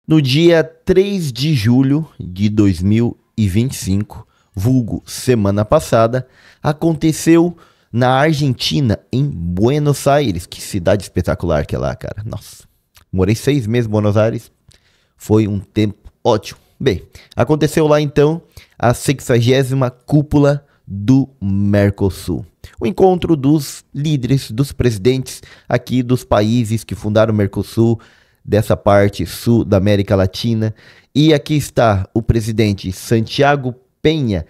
No dia 3 de julho de 2025, vulgo semana passada, aconteceu na Argentina, em Buenos Aires. Que cidade espetacular que é lá, cara. Nossa, morei 6 meses em Buenos Aires, foi um tempo ótimo. Bem, aconteceu lá então a 60ª cúpula do Mercosul. O encontro dos líderes, dos presidentes aqui dos países que fundaram o Mercosul, dessa parte sul da América Latina. E aqui está o presidente Santiago Peña,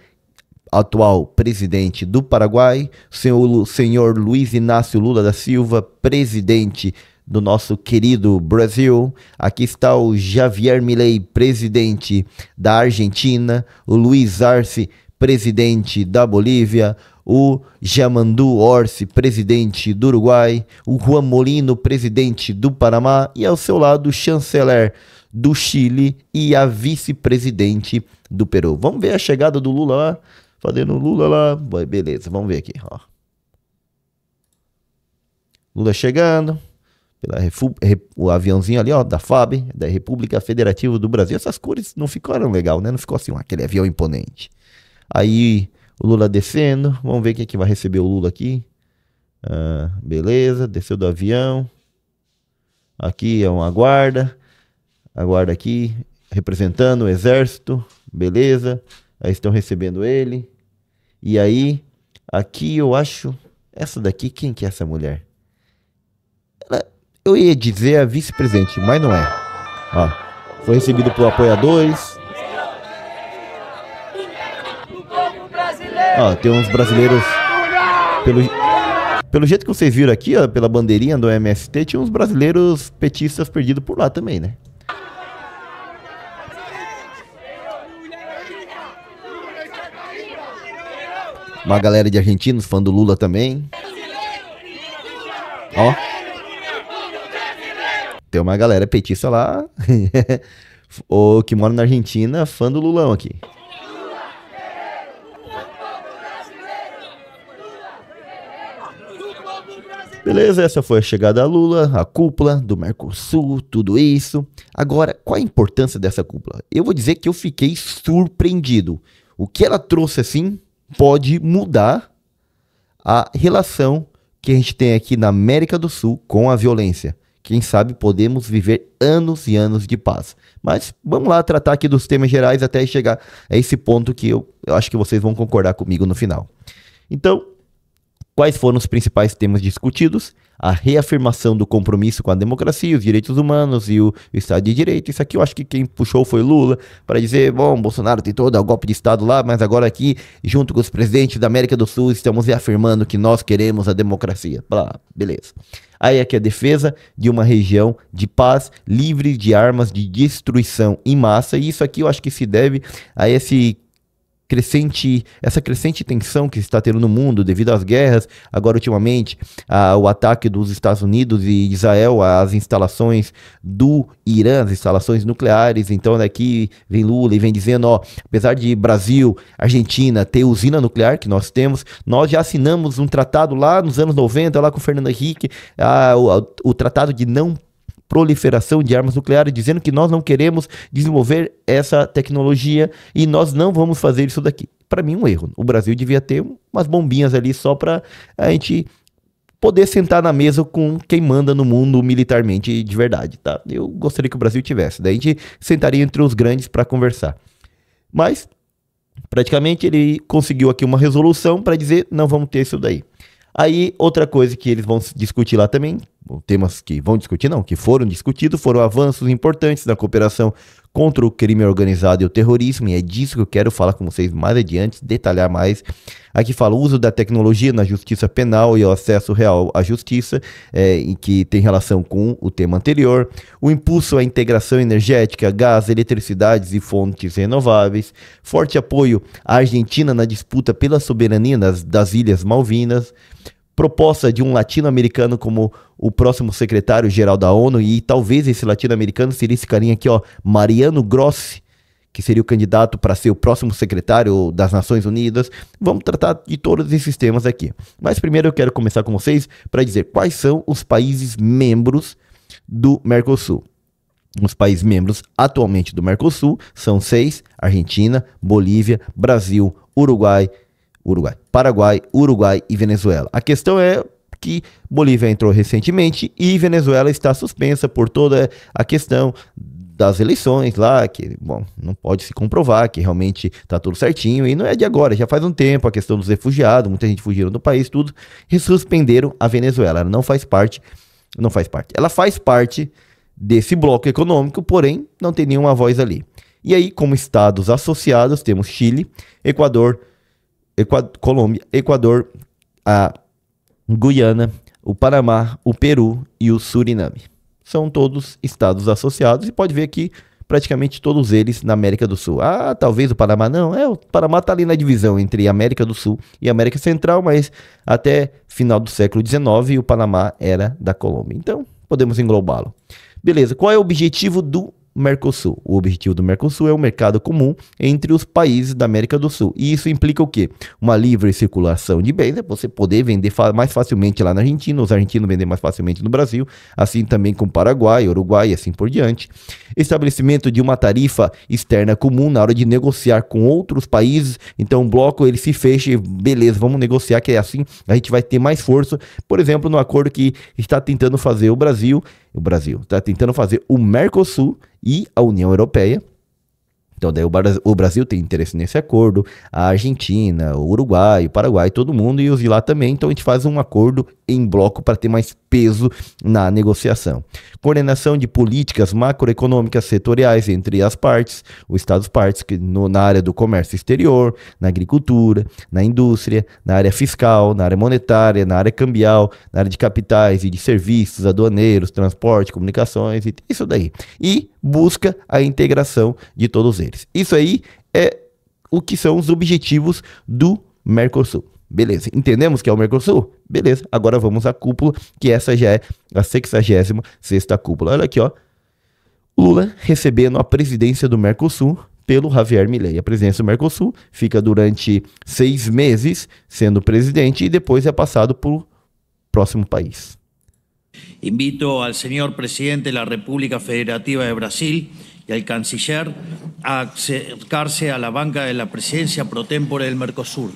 atual presidente do Paraguai, senhor Luiz Inácio Lula da Silva, presidente do nosso querido Brasil. Aqui está o Javier Milei, presidente da Argentina, o Luiz Arce, presidente da Bolívia, o Yamandu Orsi, presidente do Uruguai, o Juan Molino, presidente do Panamá, e ao seu lado o chanceler do Chile e a vice-presidente do Peru. Vamos ver a chegada do Lula lá, fazendo o Lula lá, beleza, vamos ver aqui, ó. Lula chegando, o aviãozinho ali, ó, da FAB, da República Federativa do Brasil. Essas cores não ficaram legal, né? Não ficou assim, aquele avião imponente. Aí o Lula descendo, vamos ver quem é que vai receber o Lula aqui. Beleza, desceu do avião. Aqui é uma guarda, a guarda aqui representando o exército, beleza. Aí estão recebendo ele. E aí, aqui eu acho, essa daqui, quem que é essa mulher? Eu ia dizer a vice-presidente, mas não é. Ó, foi recebido por apoiadores. Ó, tem uns brasileiros, pelo jeito que vocês viram aqui, ó, pela bandeirinha do MST, tinha uns brasileiros petistas perdidos por lá também, né? Uma galera de argentinos, fã do Lula também. Ó, tem uma galera petista lá, o que mora na Argentina, fã do Lulão aqui. Beleza, essa foi a chegada a Lula, a cúpula do Mercosul, tudo isso. Agora, qual a importância dessa cúpula? Eu vou dizer que eu fiquei surpreendido. O que ela trouxe, assim, pode mudar a relação que a gente tem aqui na América do Sul com a violência. Quem sabe podemos viver anos e anos de paz. Mas vamos lá tratar aqui dos temas gerais até chegar a esse ponto que eu acho que vocês vão concordar comigo no final. Então, quais foram os principais temas discutidos? A reafirmação do compromisso com a democracia, os direitos humanos e o Estado de Direito. Isso aqui eu acho que quem puxou foi Lula, para dizer, bom, Bolsonaro tentou dar o golpe de Estado lá, mas agora aqui, junto com os presidentes da América do Sul, estamos reafirmando que nós queremos a democracia. Beleza. Aí aqui a defesa de uma região de paz, livre de armas de destruição em massa. E isso aqui eu acho que se deve a essa crescente tensão que está tendo no mundo devido às guerras, agora ultimamente o ataque dos Estados Unidos e Israel às instalações do Irã, as instalações nucleares. Então daqui vem Lula e vem dizendo, ó, apesar de Brasil, Argentina ter usina nuclear que nós temos, nós já assinamos um tratado lá nos anos 90, lá com o Fernando Henrique, o tratado de não proliferação de armas nucleares, dizendo que nós não queremos desenvolver essa tecnologia e nós não vamos fazer isso daqui. Para mim, um erro. O Brasil devia ter umas bombinhas ali só para a gente poder sentar na mesa com quem manda no mundo militarmente de verdade, tá? Eu gostaria que o Brasil tivesse. Daí a gente sentaria entre os grandes para conversar. Mas, praticamente, ele conseguiu aqui uma resolução para dizer, não vamos ter isso daí. Aí, outra coisa que eles vão discutir lá também, temas que vão discutir, não, que foram discutidos, foram avanços importantes na cooperação contra o crime organizado e o terrorismo, e é disso que eu quero falar com vocês mais adiante, detalhar mais. Aqui fala o uso da tecnologia na justiça penal e o acesso real à justiça, em que tem relação com o tema anterior, o impulso à integração energética, gás, eletricidades e fontes renováveis, forte apoio à Argentina na disputa pela soberania das Ilhas Malvinas, proposta de um latino-americano como o próximo secretário-geral da ONU, e talvez esse latino-americano seria esse carinha aqui, ó, Mariano Grossi, que seria o candidato para ser o próximo secretário das Nações Unidas. Vamos tratar de todos esses temas aqui. Mas primeiro eu quero começar com vocês para dizer quais são os países membros do Mercosul. Os países membros atualmente do Mercosul são 6: Argentina, Bolívia, Brasil, Paraguai, Uruguai e Venezuela. A questão é que Bolívia entrou recentemente e Venezuela está suspensa por toda a questão das eleições lá, que, bom, não pode se comprovar que realmente está tudo certinho, e não é de agora, já faz um tempo, a questão dos refugiados, muita gente fugiram do país, tudo, e suspenderam a Venezuela. Ela não faz parte, ela faz parte desse bloco econômico, porém não tem nenhuma voz ali. E aí, como estados associados, temos Chile, Colômbia, Equador, a Guiana, o Panamá, o Peru e o Suriname. São todos estados associados e pode ver que praticamente todos eles na América do Sul. Ah, talvez o Panamá não. O Panamá está ali na divisão entre América do Sul e América Central, mas até final do século XIX o Panamá era da Colômbia. Então, podemos englobá-lo. Beleza, qual é o objetivo do Mercosul? O objetivo do Mercosul é o mercado comum entre os países da América do Sul. E isso implica o quê? Uma livre circulação de bens, você poder vender mais facilmente lá na Argentina, os argentinos vender mais facilmente no Brasil, assim também com Paraguai, Uruguai e assim por diante. Estabelecimento de uma tarifa externa comum na hora de negociar com outros países. Então o bloco ele se fecha e beleza, vamos negociar que é assim, a gente vai ter mais força. Por exemplo, no acordo que está tentando fazer o Brasil está tentando fazer o Mercosul e a União Europeia. Então daí o Brasil tem interesse nesse acordo, a Argentina, o Uruguai, o Paraguai, todo mundo e os de lá também. Então a gente faz um acordo em bloco para ter mais peso na negociação. Coordenação de políticas macroeconômicas setoriais entre as partes, os estados-partes, na área do comércio exterior, na agricultura, na indústria, na área fiscal, na área monetária, na área cambial, na área de capitais e de serviços, aduaneiros, transporte, comunicações, e isso daí. E busca a integração de todos eles. Isso aí é o que são os objetivos do Mercosul. Beleza, entendemos que é o Mercosul? Beleza, agora vamos à cúpula, que essa já é a 66ª cúpula. Olha aqui, ó. Lula recebendo a presidência do Mercosul pelo Javier Milei. A presidência do Mercosul fica durante 6 meses sendo presidente e depois é passado para o próximo país. Invito al señor presidente de la República Federativa de Brasil y al canciller a acercarse a la banca de la presidencia pro tempore del Mercosur.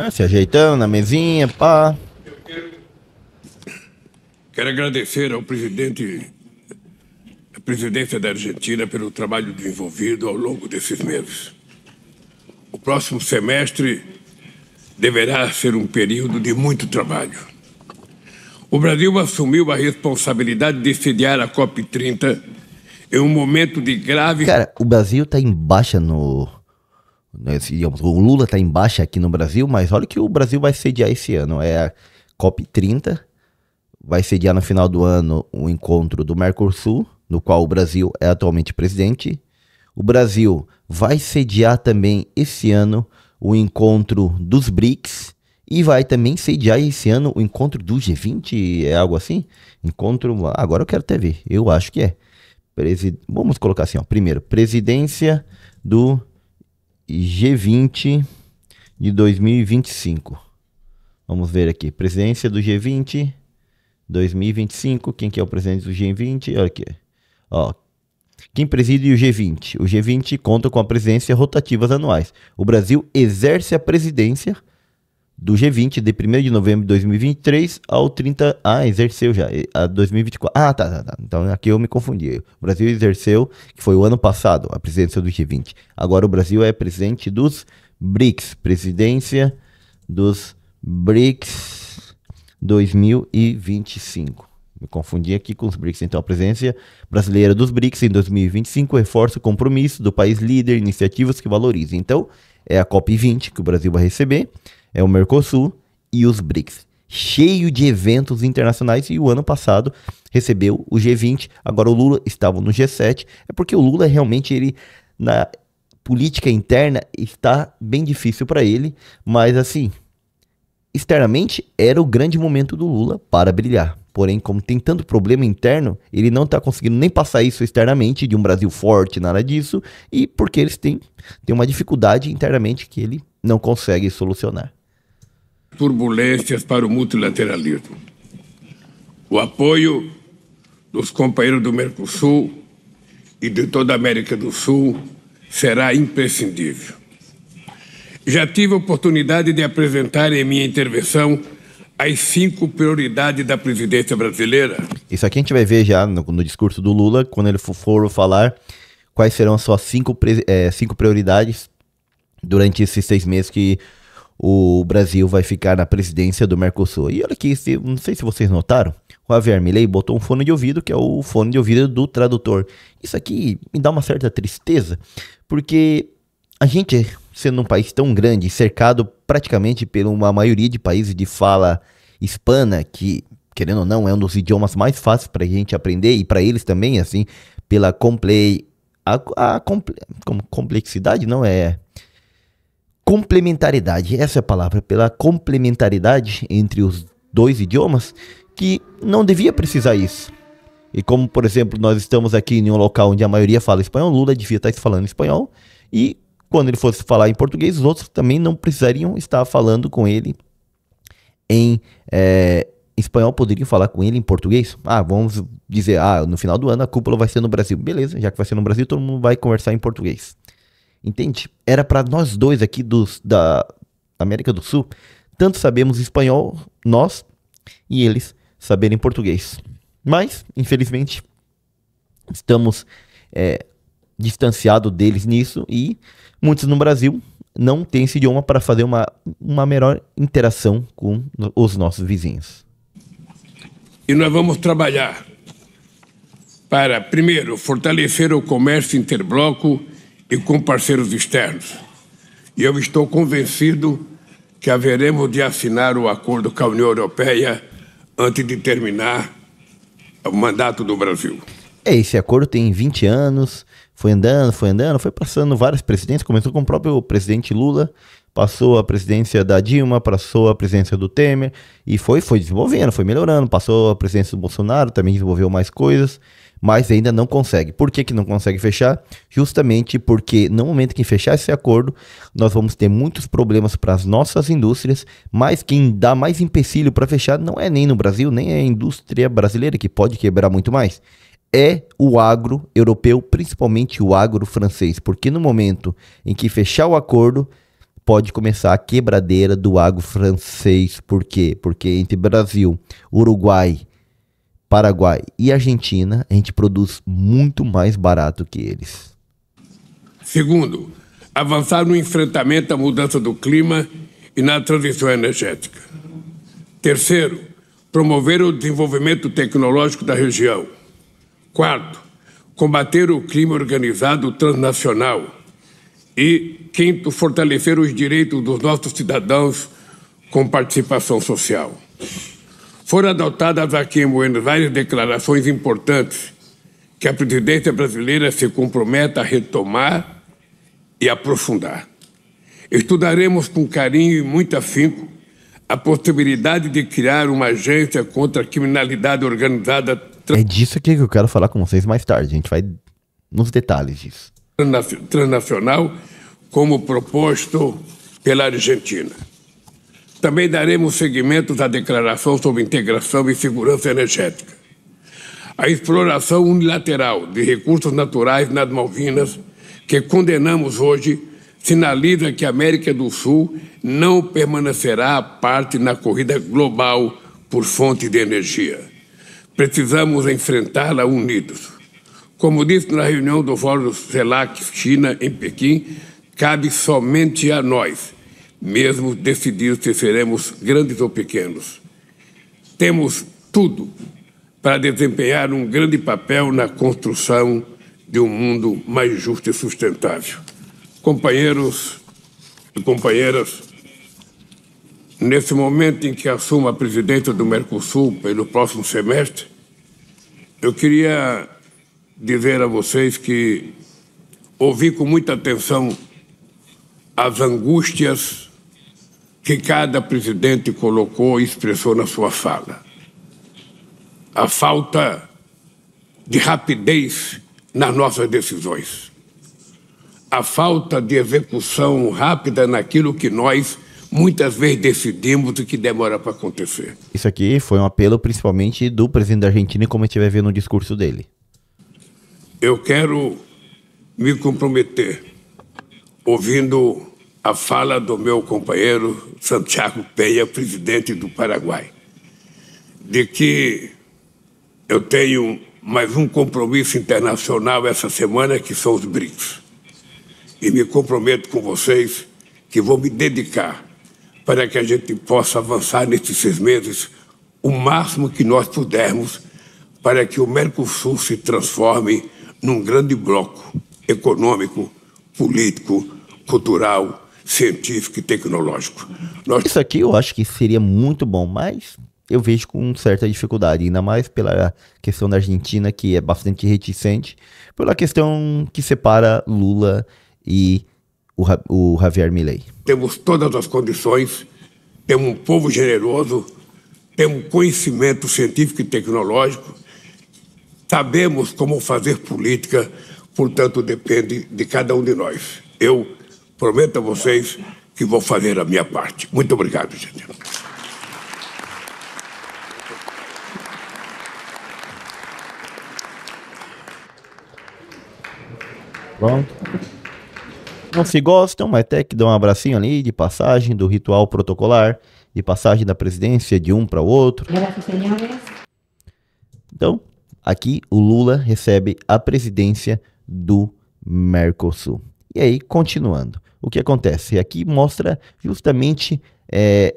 Se ajeitando na mesinha, pá. Quero agradecer ao presidente, a presidência da Argentina pelo trabalho desenvolvido ao longo desses meses. O próximo semestre deverá ser um período de muito trabalho. O Brasil assumiu a responsabilidade de sediar a COP30 em um momento de grave... Cara, o Brasil tá em baixa digamos, o Lula tá em baixa aqui no Brasil, mas olha que o Brasil vai sediar esse ano. É a COP30, vai sediar no final do ano o encontro do Mercosul, no qual o Brasil é atualmente presidente. O Brasil vai sediar também esse ano o encontro dos BRICS e vai também sediar esse ano o encontro do G20, é algo assim? Agora eu quero até ver, eu acho que é. Vamos colocar assim, ó. Primeiro, presidência do G20 de 2025. Vamos ver aqui, presidência do G20 2025, quem que é o presidente do G20? Olha aqui, ó. Quem preside o G20? O G20 conta com a presidência rotativas anuais. O Brasil exerce a presidência do G20 de 1º de novembro de 2023 ao 30... exerceu já, a 2024. Tá. Então aqui eu me confundi. O Brasil exerceu, que foi o ano passado, a presidência do G20. Agora o Brasil é presidente dos BRICS. Presidência dos BRICS 2025. Me confundi aqui com os BRICS. Então, a presidência brasileira dos BRICS em 2025 reforça o compromisso do país líder em iniciativas que valorizem. Então, é a COP20 que o Brasil vai receber, é o Mercosul e os BRICS. Cheio de eventos internacionais, e o ano passado recebeu o G20. Agora o Lula estava no G7. É porque o Lula realmente, ele na política interna está bem difícil para ele, mas assim, externamente era o grande momento do Lula para brilhar. Porém, como tem tanto problema interno, ele não está conseguindo nem passar isso externamente, de um Brasil forte, nada disso, e porque eles têm uma dificuldade internamente que ele não consegue solucionar. Turbulências para o multilateralismo. O apoio dos companheiros do Mercosul e de toda a América do Sul será imprescindível. Já tive a oportunidade de apresentar em minha intervenção as 5 prioridades da presidência brasileira. Isso aqui a gente vai ver já no discurso do Lula, quando ele for falar quais serão as suas 5 prioridades durante esses 6 meses que o Brasil vai ficar na presidência do Mercosul. E olha aqui, não sei se vocês notaram, o Javier Milei botou um fone de ouvido, que é o fone de ouvido do tradutor. Isso aqui me dá uma certa tristeza, porque a gente, sendo um país tão grande, cercado praticamente por uma maioria de países de fala hispana, que, querendo ou não, é um dos idiomas mais fáceis para a gente aprender, e para eles também, assim, pela complexidade, não é... complementaridade, essa é a palavra, pela complementaridade entre os dois idiomas, que não devia precisar isso. E como, por exemplo, nós estamos aqui em um local onde a maioria fala espanhol, Lula devia estar falando espanhol, e quando ele fosse falar em português, os outros também não precisariam estar falando com ele em espanhol, poderiam falar com ele em português. Vamos dizer, no final do ano a cúpula vai ser no Brasil. Beleza, já que vai ser no Brasil, todo mundo vai conversar em português. Entende? Era para nós dois aqui da América do Sul, tanto sabemos espanhol, nós, e eles saberem português. Mas, infelizmente, estamos distanciados deles nisso, e muitos no Brasil não têm esse idioma para fazer uma melhor interação com os nossos vizinhos. E nós vamos trabalhar para, primeiro, fortalecer o comércio interbloco e com parceiros externos. E eu estou convencido que haveremos de assinar o acordo com a União Europeia antes de terminar o mandato do Brasil. Esse acordo tem 20 anos, foi andando, foi passando vários presidentes, começou com o próprio presidente Lula, passou a presidência da Dilma, passou a presidência do Temer, e foi desenvolvendo, foi melhorando, passou a presidência do Bolsonaro, também desenvolveu mais coisas, mas ainda não consegue. Por que não consegue fechar? Justamente porque no momento que fechar esse acordo, nós vamos ter muitos problemas para as nossas indústrias, mas quem dá mais empecilho para fechar não é nem no Brasil, nem é a indústria brasileira, que pode quebrar muito mais. É o agro europeu, principalmente o agro francês, porque no momento em que fechar o acordo, pode começar a quebradeira do agro francês. Por quê? Porque entre Brasil, Uruguai, Paraguai e Argentina, a gente produz muito mais barato que eles. Segundo, avançar no enfrentamento à mudança do clima e na transição energética. Terceiro, promover o desenvolvimento tecnológico da região. Quarto, combater o crime organizado transnacional. E, quinto, fortalecer os direitos dos nossos cidadãos com participação social. Foram adotadas aqui em Buenos Aires declarações importantes que a presidência brasileira se compromete a retomar e aprofundar. Estudaremos com carinho e muito afinco a possibilidade de criar uma agência contra a criminalidade organizada. É disso aqui que eu quero falar com vocês mais tarde. A gente vai nos detalhes disso. Transnacional, como proposto pela Argentina. Também daremos seguimento à declaração sobre integração e segurança energética. A exploração unilateral de recursos naturais nas Malvinas, que condenamos hoje, sinaliza que a América do Sul não permanecerá à parte na corrida global por fontes de energia. Precisamos enfrentá-la unidos. Como disse na reunião do Fórum CELAC-China, em Pequim, cabe somente a nós, mesmo decidir se seremos grandes ou pequenos. Temos tudo para desempenhar um grande papel na construção de um mundo mais justo e sustentável. Companheiros e companheiras, nesse momento em que assumo a presidência do Mercosul pelo próximo semestre, eu queria dizer a vocês que ouvi com muita atenção as angústias que cada presidente colocou e expressou na sua fala. A falta de rapidez nas nossas decisões. A falta de execução rápida naquilo que nós muitas vezes decidimos e que demora para acontecer. Isso aqui foi um apelo principalmente do presidente da Argentina, como a gente vai ver no discurso dele. Eu quero me comprometer, ouvindo a fala do meu companheiro Santiago Peña, presidente do Paraguai, de que eu tenho mais um compromisso internacional essa semana, que são os BRICS. E me comprometo com vocês que vou me dedicar para que a gente possa avançar nesses 6 meses o máximo que nós pudermos para que o Mercosul se transforme num grande bloco econômico, político, cultural, científico e tecnológico. Isso aqui eu acho que seria muito bom, mas eu vejo com certa dificuldade, ainda mais pela questão da Argentina, que é bastante reticente, pela questão que separa Lula e o Javier Milei. Temos todas as condições, temos um povo generoso, temos conhecimento científico e tecnológico, sabemos como fazer política, portanto depende de cada um de nós. Eu prometo a vocês que vou fazer a minha parte. Muito obrigado, gente. Pronto. Não se gostam, mas até que dão um abracinho ali de passagem do ritual protocolar, de passagem da presidência de um para o outro. Então, aqui o Lula recebe a presidência do Mercosul. E aí, continuando, o que acontece? Aqui mostra justamente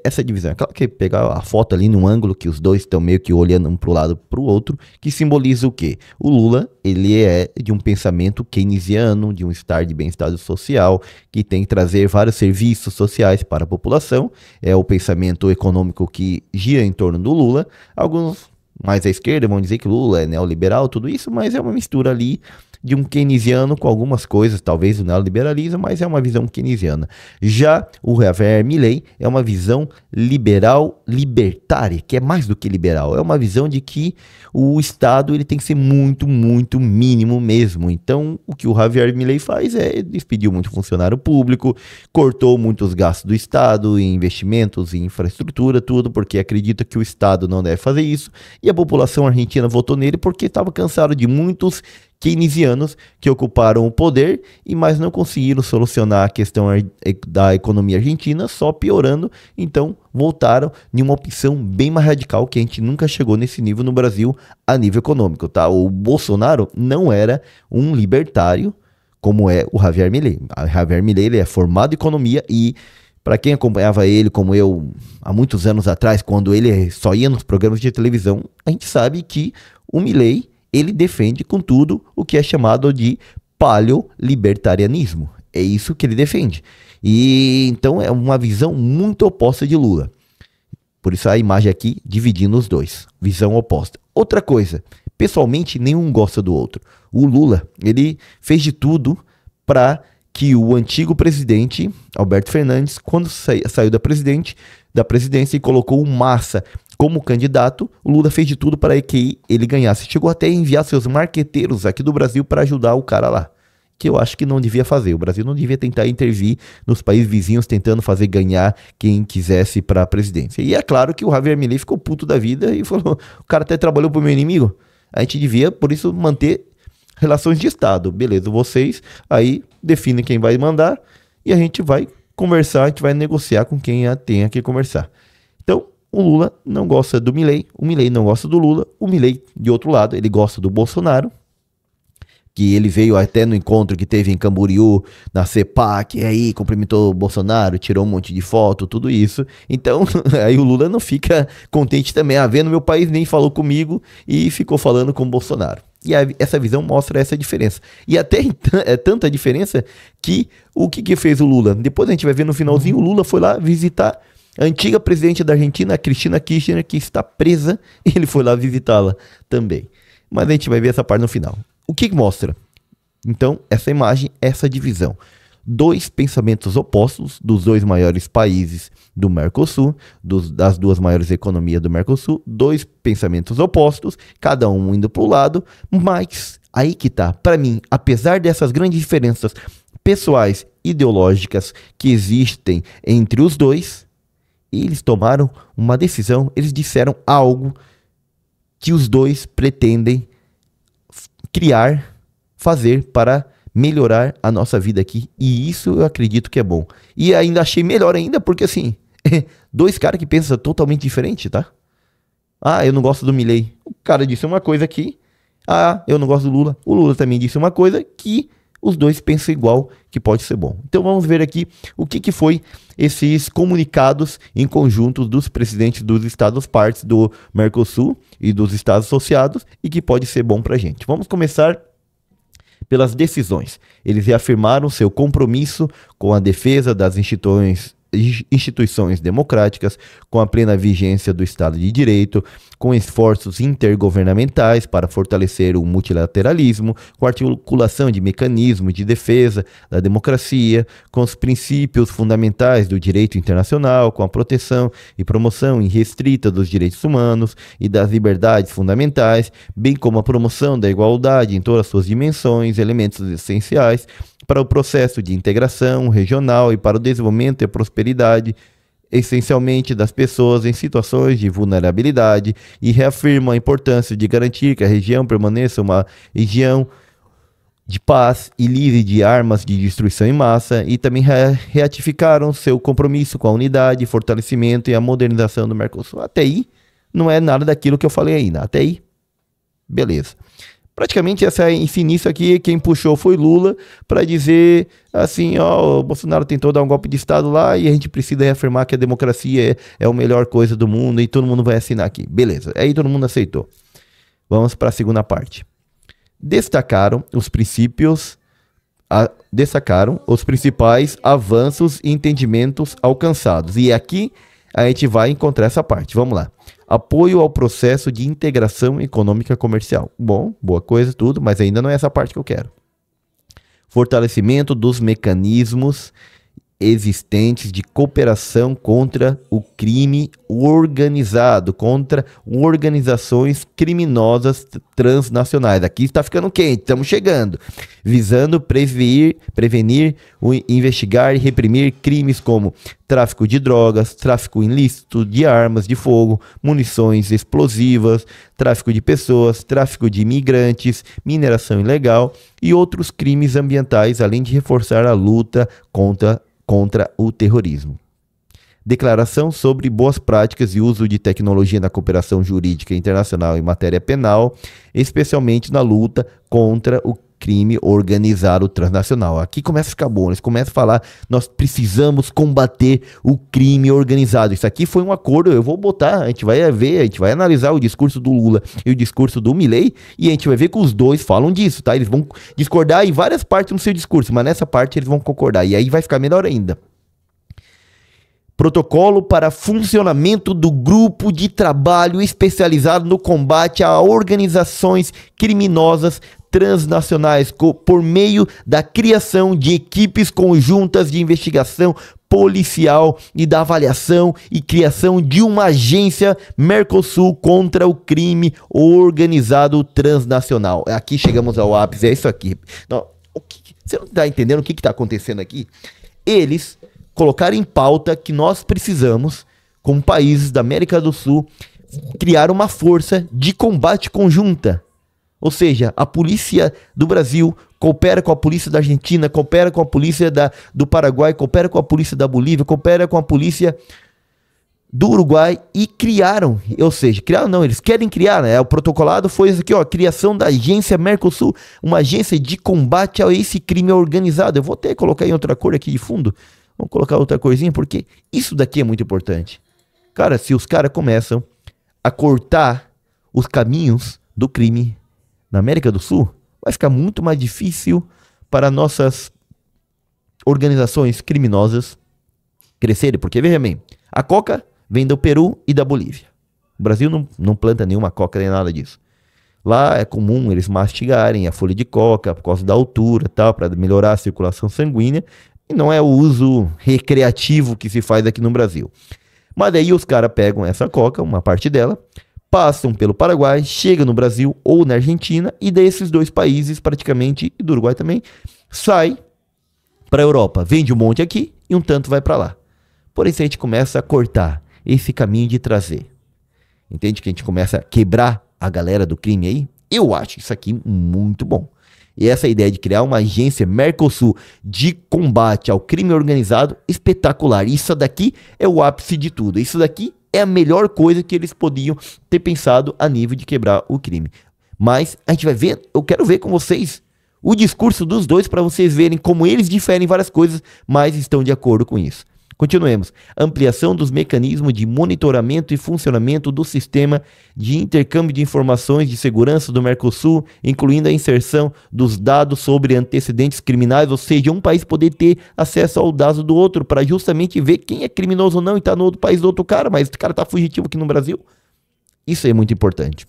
essa divisão. É claro que pegar a foto ali num ângulo que os dois estão meio que olhando um para o lado para o outro, que simboliza o quê? O Lula, ele é de um pensamento keynesiano, de um estar de bem-estar social, que tem que trazer vários serviços sociais para a população. É o pensamento econômico que gira em torno do Lula. Alguns mais à esquerda vão dizer que Lula é neoliberal, tudo isso, mas é uma mistura ali de um keynesiano com algumas coisas, talvez o neoliberalismo, mas é uma visão keynesiana. Já o Javier Milei é uma visão liberal libertária, que é mais do que liberal, é uma visão de que o Estado ele tem que ser muito, muito mínimo mesmo. Então, o que o Javier Milei faz é despedir muito funcionário público, cortou muitos gastos do Estado em investimentos, em infraestrutura, tudo, porque acredita que o Estado não deve fazer isso, e a população argentina votou nele porque estava cansado de muitos keynesianos que ocuparam o poder e mais não conseguiram solucionar a questão da economia argentina, só piorando. Então voltaram em uma opção bem mais radical, que a gente nunca chegou nesse nível no Brasil a nível econômico, tá? O Bolsonaro não era um libertário como é o Javier Milei. O Javier Milei ele é formado em economia e para quem acompanhava ele, como eu, há muitos anos atrás, quando ele só ia nos programas de televisão, a gente sabe que o Milei ele defende, contudo, o que é chamado de paleolibertarianismo. É isso que ele defende. E então é uma visão muito oposta de Lula. Por isso a imagem aqui dividindo os dois. Visão oposta. Outra coisa, pessoalmente nenhum gosta do outro. O Lula, ele fez de tudo para que o antigo presidente, Alberto Fernandes, quando saiu da presidência e colocou o Massa como candidato, o Lula fez de tudo para que ele ganhasse. Chegou até a enviar seus marqueteiros aqui do Brasil para ajudar o cara lá, que eu acho que não devia fazer. O Brasil não devia tentar intervir nos países vizinhos, tentando fazer ganhar quem quisesse para a presidência. E é claro que o Javier Milei ficou puto da vida e falou, o cara até trabalhou para o meu inimigo. A gente devia, por isso, manter relações de Estado. Beleza, vocês aí definem quem vai mandar e a gente vai conversar, a gente vai negociar com quem tenha que conversar. Então, o Lula não gosta do Milei, o Milei não gosta do Lula, o Milei, de outro lado, ele gosta do Bolsonaro, que ele veio até no encontro que teve em Camboriú, na CEPAC, e aí cumprimentou o Bolsonaro, tirou um monte de foto, tudo isso. Então, aí o Lula não fica contente também, vendo meu país nem falou comigo e ficou falando com o Bolsonaro. E essa visão mostra essa diferença. E até é tanta diferença que o que fez o Lula? Depois a gente vai ver no finalzinho, o Lula foi lá visitar a antiga presidente da Argentina, a Cristina Kirchner, que está presa, ele foi lá visitá-la também. Mas a gente vai ver essa parte no final. O que mostra? Então, essa imagem, essa divisão. Dois pensamentos opostos dos dois maiores países do Mercosul, das duas maiores economias do Mercosul, dois pensamentos opostos, cada um indo para o lado, mas aí que tá, para mim, apesar dessas grandes diferenças pessoais, ideológicas que existem entre os dois, eles tomaram uma decisão, eles disseram algo que os dois pretendem criar, fazer para melhorar a nossa vida aqui, e isso eu acredito que é bom. E ainda achei melhor ainda, porque assim, dois caras que pensam totalmente diferente, tá? Ah, eu não gosto do Milei. O cara disse uma coisa aqui. Ah, eu não gosto do Lula. O Lula também disse uma coisa que os dois pensam igual, que pode ser bom. Então vamos ver aqui o que foi esses comunicados em conjunto dos presidentes dos estados partes do Mercosul e dos estados associados, e que pode ser bom pra gente. Vamos começar pelas decisões. Eles reafirmaram seu compromisso com a defesa das instituições democráticas, com a plena vigência do Estado de Direito, com esforços intergovernamentais para fortalecer o multilateralismo, com a articulação de mecanismos de defesa da democracia, com os princípios fundamentais do direito internacional, com a proteção e promoção irrestrita dos direitos humanos e das liberdades fundamentais, bem como a promoção da igualdade em todas as suas dimensões, elementos essenciais para o processo de integração regional e para o desenvolvimento e a prosperidade, essencialmente das pessoas em situações de vulnerabilidade, e reafirma a importância de garantir que a região permaneça uma região de paz e livre de armas de destruição em massa, e também ratificaram seu compromisso com a unidade, fortalecimento e a modernização do Mercosul. Até aí, não é nada daquilo que eu falei ainda. Até aí, beleza. Praticamente esse início aqui, quem puxou foi Lula para dizer assim, ó, o Bolsonaro tentou dar um golpe de Estado lá e a gente precisa reafirmar que a democracia é a melhor coisa do mundo e todo mundo vai assinar aqui. Beleza, aí todo mundo aceitou. Vamos para a segunda parte. Destacaram os principais avanços e entendimentos alcançados. E aqui a gente vai encontrar essa parte. Vamos lá. Apoio ao processo de integração econômica comercial. Bom, boa coisa, tudo, mas ainda não é essa parte que eu quero. Fortalecimento dos mecanismos existentes de cooperação contra o crime organizado, contra organizações criminosas transnacionais. Aqui está ficando quente, estamos chegando. Visando prevenir, investigar e reprimir crimes como tráfico de drogas, tráfico ilícito de armas de fogo, munições explosivas, tráfico de pessoas, tráfico de imigrantes, mineração ilegal e outros crimes ambientais, além de reforçar a luta contra o terrorismo. Declaração sobre boas práticas e uso de tecnologia na cooperação jurídica internacional em matéria penal, especialmente na luta contra o crime organizado transnacional. Aqui começa a ficar bom, eles começam a falar, nós precisamos combater o crime organizado. Isso aqui foi um acordo, eu vou botar, a gente vai ver, a gente vai analisar o discurso do Lula e o discurso do Milei, e a gente vai ver que os dois falam disso, tá? Eles vão discordar em várias partes no seu discurso, mas nessa parte eles vão concordar, e aí vai ficar melhor ainda. Protocolo para funcionamento do grupo de trabalho especializado no combate a organizações criminosas transnacionais por meio da criação de equipes conjuntas de investigação policial e da avaliação e criação de uma agência Mercosul contra o crime organizado transnacional. Aqui chegamos ao ápice, é isso aqui. Não, você não está entendendo o que está acontecendo aqui? Eles colocaram em pauta que nós precisamos, como países da América do Sul, criar uma força de combate conjunta. Ou seja, a polícia do Brasil coopera com a polícia da Argentina, coopera com a polícia do Paraguai, coopera com a polícia da Bolívia, coopera com a polícia do Uruguai e criaram, ou seja, eles querem criar, né? O protocolado foi isso aqui, ó, a criação da agência Mercosul, uma agência de combate a esse crime organizado. Eu vou até colocar em outra cor aqui de fundo, vamos colocar outra corzinha, porque isso daqui é muito importante. Cara, se os caras começam a cortar os caminhos do crime na América do Sul, vai ficar muito mais difícil para nossas organizações criminosas crescerem, porque veja bem, a coca vem do Peru e da Bolívia. O Brasil não planta nenhuma coca nem nada disso. Lá é comum eles mastigarem a folha de coca por causa da altura, tal, para melhorar a circulação sanguínea, e não é o uso recreativo que se faz aqui no Brasil. Mas daí os caras pegam essa coca, uma parte dela, passam pelo Paraguai, chegam no Brasil ou na Argentina, e desses dois países praticamente, e do Uruguai também, sai para a Europa, vende um monte aqui e um tanto vai para lá. Por isso a gente começa a cortar esse caminho de trazer. Entende que a gente começa a quebrar a galera do crime aí? Eu acho isso aqui muito bom. E essa ideia de criar uma agência Mercosul de combate ao crime organizado, espetacular. Isso daqui é o ápice de tudo. Isso daqui é a melhor coisa que eles podiam ter pensado a nível de quebrar o crime. Mas a gente vai ver, eu quero ver com vocês o discurso dos dois para vocês verem como eles diferem em várias coisas, mas estão de acordo com isso. Continuemos. Ampliação dos mecanismos de monitoramento e funcionamento do sistema de intercâmbio de informações de segurança do Mercosul, incluindo a inserção dos dados sobre antecedentes criminais, ou seja, um país poder ter acesso ao dado do outro para justamente ver quem é criminoso ou não e está no outro país do outro cara, mas esse cara está fugitivo aqui no Brasil. Isso é muito importante.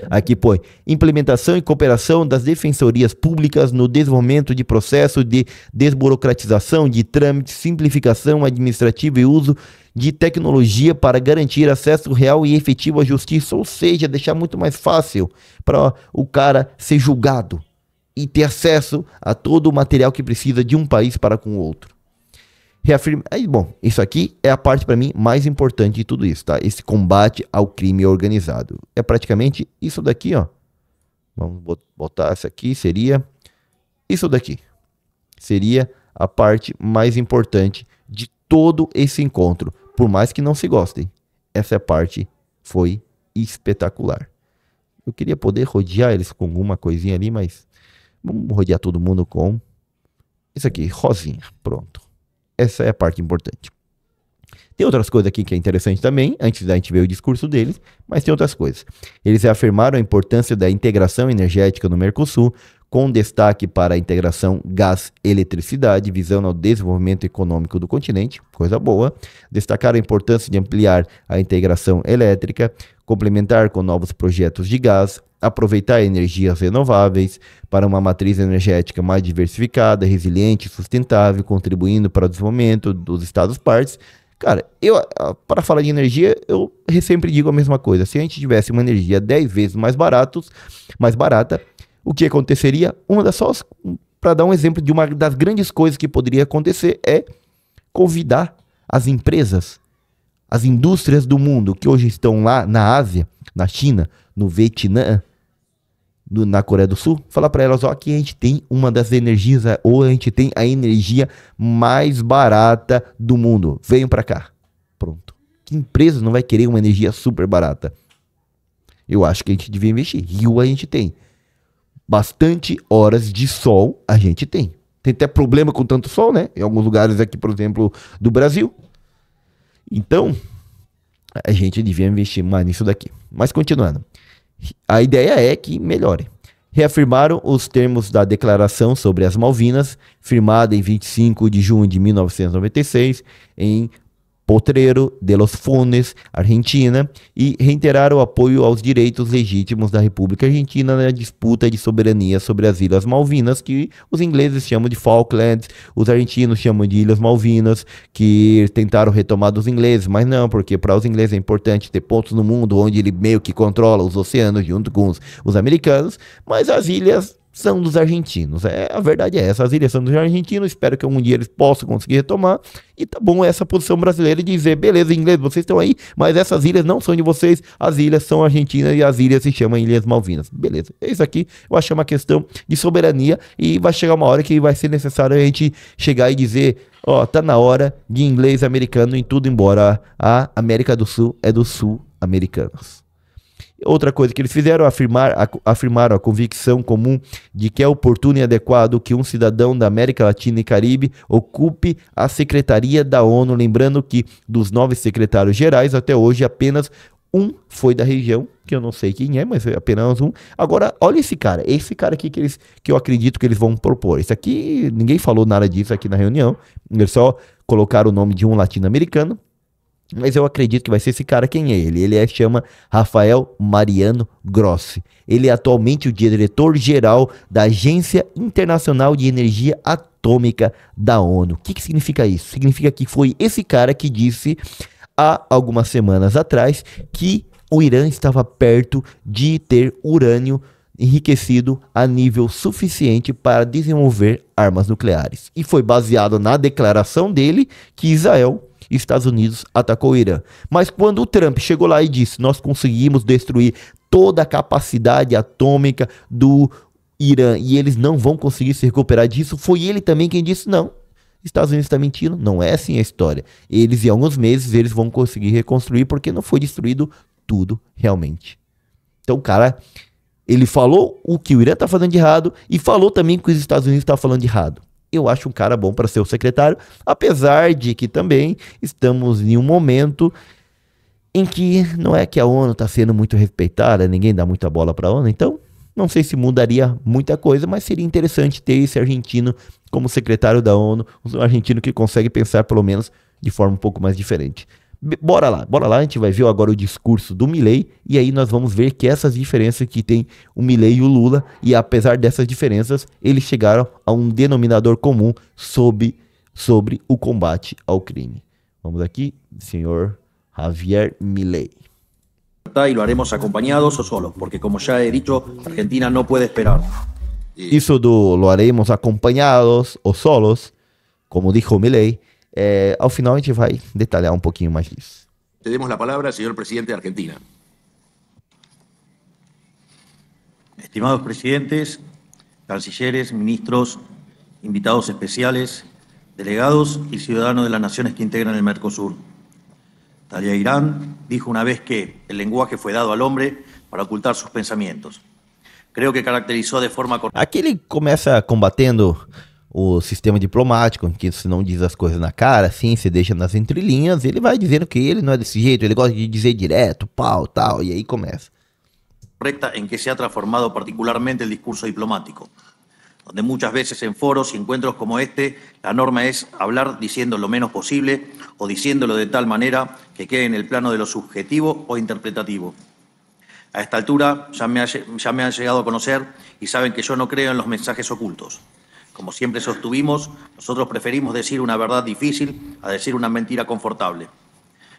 Aqui põe implementação e cooperação das defensorias públicas no desenvolvimento de processo de desburocratização de trâmites, simplificação administrativa e uso de tecnologia para garantir acesso real e efetivo à justiça, ou seja, deixar muito mais fácil para o cara ser julgado e ter acesso a todo o material que precisa de um país para com o outro. Reafirma. Aí, bom, isso aqui é a parte para mim mais importante de tudo isso, tá? Esse combate ao crime organizado. É praticamente isso daqui, ó. Vamos botar essa aqui, seria isso daqui. Seria a parte mais importante de todo esse encontro. Por mais que não se gostem, essa parte foi espetacular. Eu queria poder rodear eles com alguma coisinha ali, mas vamos rodear todo mundo com isso aqui, rosinha, pronto. Essa é a parte importante. Tem outras coisas aqui que é interessante também, antes da gente ver o discurso deles, mas tem outras coisas. Eles afirmaram a importância da integração energética no Mercosul, com destaque para a integração gás-eletricidade, visando ao desenvolvimento econômico do continente, coisa boa. Destacaram a importância de ampliar a integração elétrica, complementar com novos projetos de gás, aproveitar energias renováveis para uma matriz energética mais diversificada, resiliente e sustentável, contribuindo para o desenvolvimento dos Estados-partes. Cara, para falar de energia, eu sempre digo a mesma coisa. Se a gente tivesse uma energia 10 vezes mais barata, o que aconteceria? Para dar um exemplo de uma das grandes coisas que poderia acontecer é convidar as empresas, as indústrias do mundo que hoje estão lá na Ásia, na China, no Vietnã, na Coreia do Sul, falar para elas, ó, aqui a gente tem uma das energias, ou a gente tem a energia mais barata do mundo. Venham para cá. Pronto. Que empresa não vai querer uma energia super barata? Eu acho que a gente devia investir. Rio a gente tem. Bastante horas de sol a gente tem. Tem até problema com tanto sol, né? Em alguns lugares aqui, por exemplo, do Brasil. Então, a gente devia investir mais nisso daqui. Mas continuando. A ideia é que melhore. Reafirmaram os termos da Declaração sobre as Malvinas, firmada em 25 de junho de 1996, em Potrero de los Funes, Argentina, e reiteraram o apoio aos direitos legítimos da República Argentina na disputa de soberania sobre as Ilhas Malvinas, que os ingleses chamam de Falklands, os argentinos chamam de Ilhas Malvinas, que tentaram retomar dos ingleses, mas não, porque para os ingleses é importante ter pontos no mundo onde ele meio que controla os oceanos junto com os americanos, mas as ilhas são dos argentinos. A verdade é essa, as ilhas são dos argentinos, espero que algum dia eles possam conseguir retomar, e tá bom essa posição brasileira de dizer, beleza, inglês, vocês estão aí, mas essas ilhas não são de vocês, as ilhas são argentinas e as ilhas se chamam Ilhas Malvinas. Beleza, é isso aqui, eu acho que é uma questão de soberania, e vai chegar uma hora que vai ser necessário a gente chegar e dizer, ó, tá na hora de inglês americano em tudo, embora a América do Sul é dos sul-americanos. Outra coisa que eles fizeram, afirmaram a convicção comum de que é oportuno e adequado que um cidadão da América Latina e Caribe ocupe a secretaria da ONU, lembrando que dos 9 secretários gerais, até hoje apenas um foi da região, que eu não sei quem é, mas foi apenas um. Agora, olha esse cara aqui que eu acredito que eles vão propor. Isso aqui, ninguém falou nada disso aqui na reunião, eles só colocaram o nome de um latino-americano, Mas eu acredito que vai ser esse cara. Quem é ele? Ele chama Rafael Mariano Grossi. Ele é atualmente o diretor-geral da Agência Internacional de Energia Atômica da ONU. O que significa isso? Significa que foi esse cara que disse há algumas semanas atrás que o Irã estava perto de ter urânio enriquecido a nível suficiente para desenvolver armas nucleares. E foi baseado na declaração dele que Israel e Estados Unidos atacou o Irã. Mas quando o Trump chegou lá e disse: nós conseguimos destruir toda a capacidade atômica do Irã e eles não vão conseguir se recuperar disso, foi ele também quem disse: não, Estados Unidos está mentindo, não é assim a história. Eles, em alguns meses, eles vão conseguir reconstruir porque não foi destruído tudo realmente. Então, cara, ele falou o que o Irã está fazendo de errado e falou também que os Estados Unidos estão falando de errado. Eu acho um cara bom para ser o secretário, apesar de que também estamos em um momento em que não é que a ONU está sendo muito respeitada, ninguém dá muita bola para a ONU, então não sei se mudaria muita coisa, mas seria interessante ter esse argentino como secretário da ONU, um argentino que consegue pensar pelo menos de forma um pouco mais diferente. Bora lá, a gente vai ver agora o discurso do Milei e aí nós vamos ver que essas diferenças que tem o Milei e o Lula, e apesar dessas diferenças, eles chegaram a um denominador comum sobre o combate ao crime. Vamos aqui, senhor Javier Milei. Y lo haremos acompañados o solos, porque como ya he dicho, Argentina no puede esperar. Isso do lo haremos acompanhados ou solos, como dijo Milei, ao final a gente vai detalhar um pouquinho mais disso. Cedemos la palabra al señor presidente de Argentina. Estimados presidentes, cancilleres, ministros, invitados especiales, delegados y ciudadanos de las naciones que integran el Mercosur. Talleyrand dijo una vez que el lenguaje fue dado al hombre para ocultar sus pensamientos. Creo que caracterizó de forma correcta. Aqui ele começa combatendo o sistema diplomático, que se não diz as coisas na cara, assim, se deixa nas entrelinhas, ele vai dizendo que ele não é desse jeito, ele gosta de dizer direto, pau, tal, y ahí comienza. Correcta en que se ha transformado particularmente el discurso diplomático, donde muchas veces en foros y encuentros como este, la norma es hablar diciendo lo menos posible o diciéndolo de tal manera que quede en el plano de lo subjetivo o interpretativo. A esta altura ya me han llegado a conocer y saben que yo no creo en los mensajes ocultos. Como siempre sostuvimos, nosotros preferimos decir una verdad difícil a decir una mentira confortable.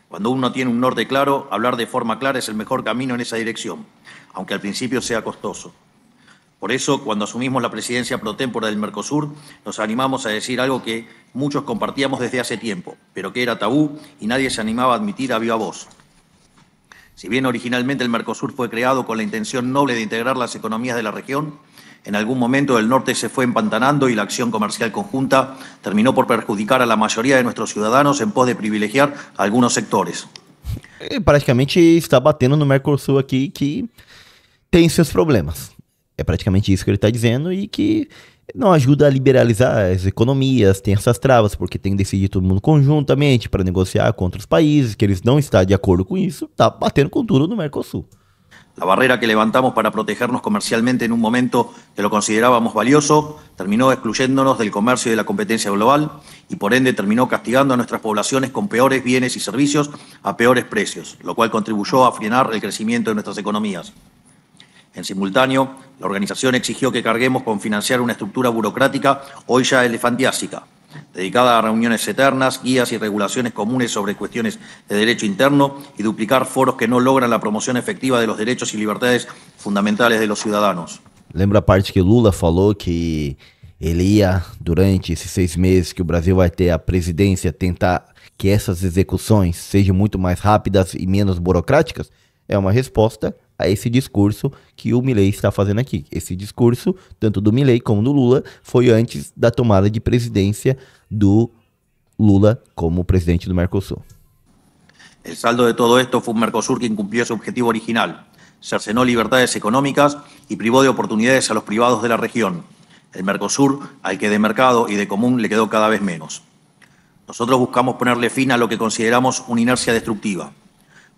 Cuando uno tiene un norte claro, hablar de forma clara es el mejor camino en esa dirección, aunque al principio sea costoso. Por eso, cuando asumimos la presidencia pro tempore del Mercosur, nos animamos a decir algo que muchos compartíamos desde hace tiempo, pero que era tabú y nadie se animaba a admitir a viva voz. Si bien originalmente el Mercosur fue creado con la intención noble de integrar las economías de la región, en algún momento el norte se fue empantanando y la acción comercial conjunta terminó por perjudicar a la mayoría de nuestros ciudadanos en pos de privilegiar a algunos sectores. Praticamente está batendo no Mercosul aqui que tem seus problemas. É praticamente isso que ele está dizendo e que não ajuda a liberalizar as economias, tem essas travas, porque tem que decidir todo mundo conjuntamente para negociar com outros países, que eles não estão de acordo com isso, está batendo com tudo no Mercosul. La barrera que levantamos para protegernos comercialmente en un momento que lo considerábamos valioso, terminó excluyéndonos del comercio y de la competencia global y por ende terminó castigando a nuestras poblaciones con peores bienes y servicios a peores precios, lo cual contribuyó a frenar el crecimiento de nuestras economías. En simultáneo, la organización exigió que carguemos con financiar una estructura burocrática hoy ya elefantiásica, dedicada a reuniones eternas, guías y regulaciones comunes sobre cuestiones de derecho interno y duplicar foros que no logran la promoción efectiva de los derechos y libertades fundamentales de los ciudadanos. Lembra a parte que Lula falou que ele ia, durante esses 6 meses que o Brasil vai ter a presidência, tentar que essas execuções sejam muito mais rápidas e menos burocráticas? É uma resposta a esse discurso que o Milei está fazendo aqui. Esse discurso, tanto do Milei como do Lula, foi antes da tomada de presidência do Lula como presidente do Mercosul. El saldo de todo esto fue un Mercosur que incumplió su objetivo original, cercenó libertades económicas y privó de oportunidades a los privados de la región. El Mercosur, al que de mercado y de común le quedó cada vez menos. Nosotros buscamos ponerle fin a lo que consideramos una inercia destructiva.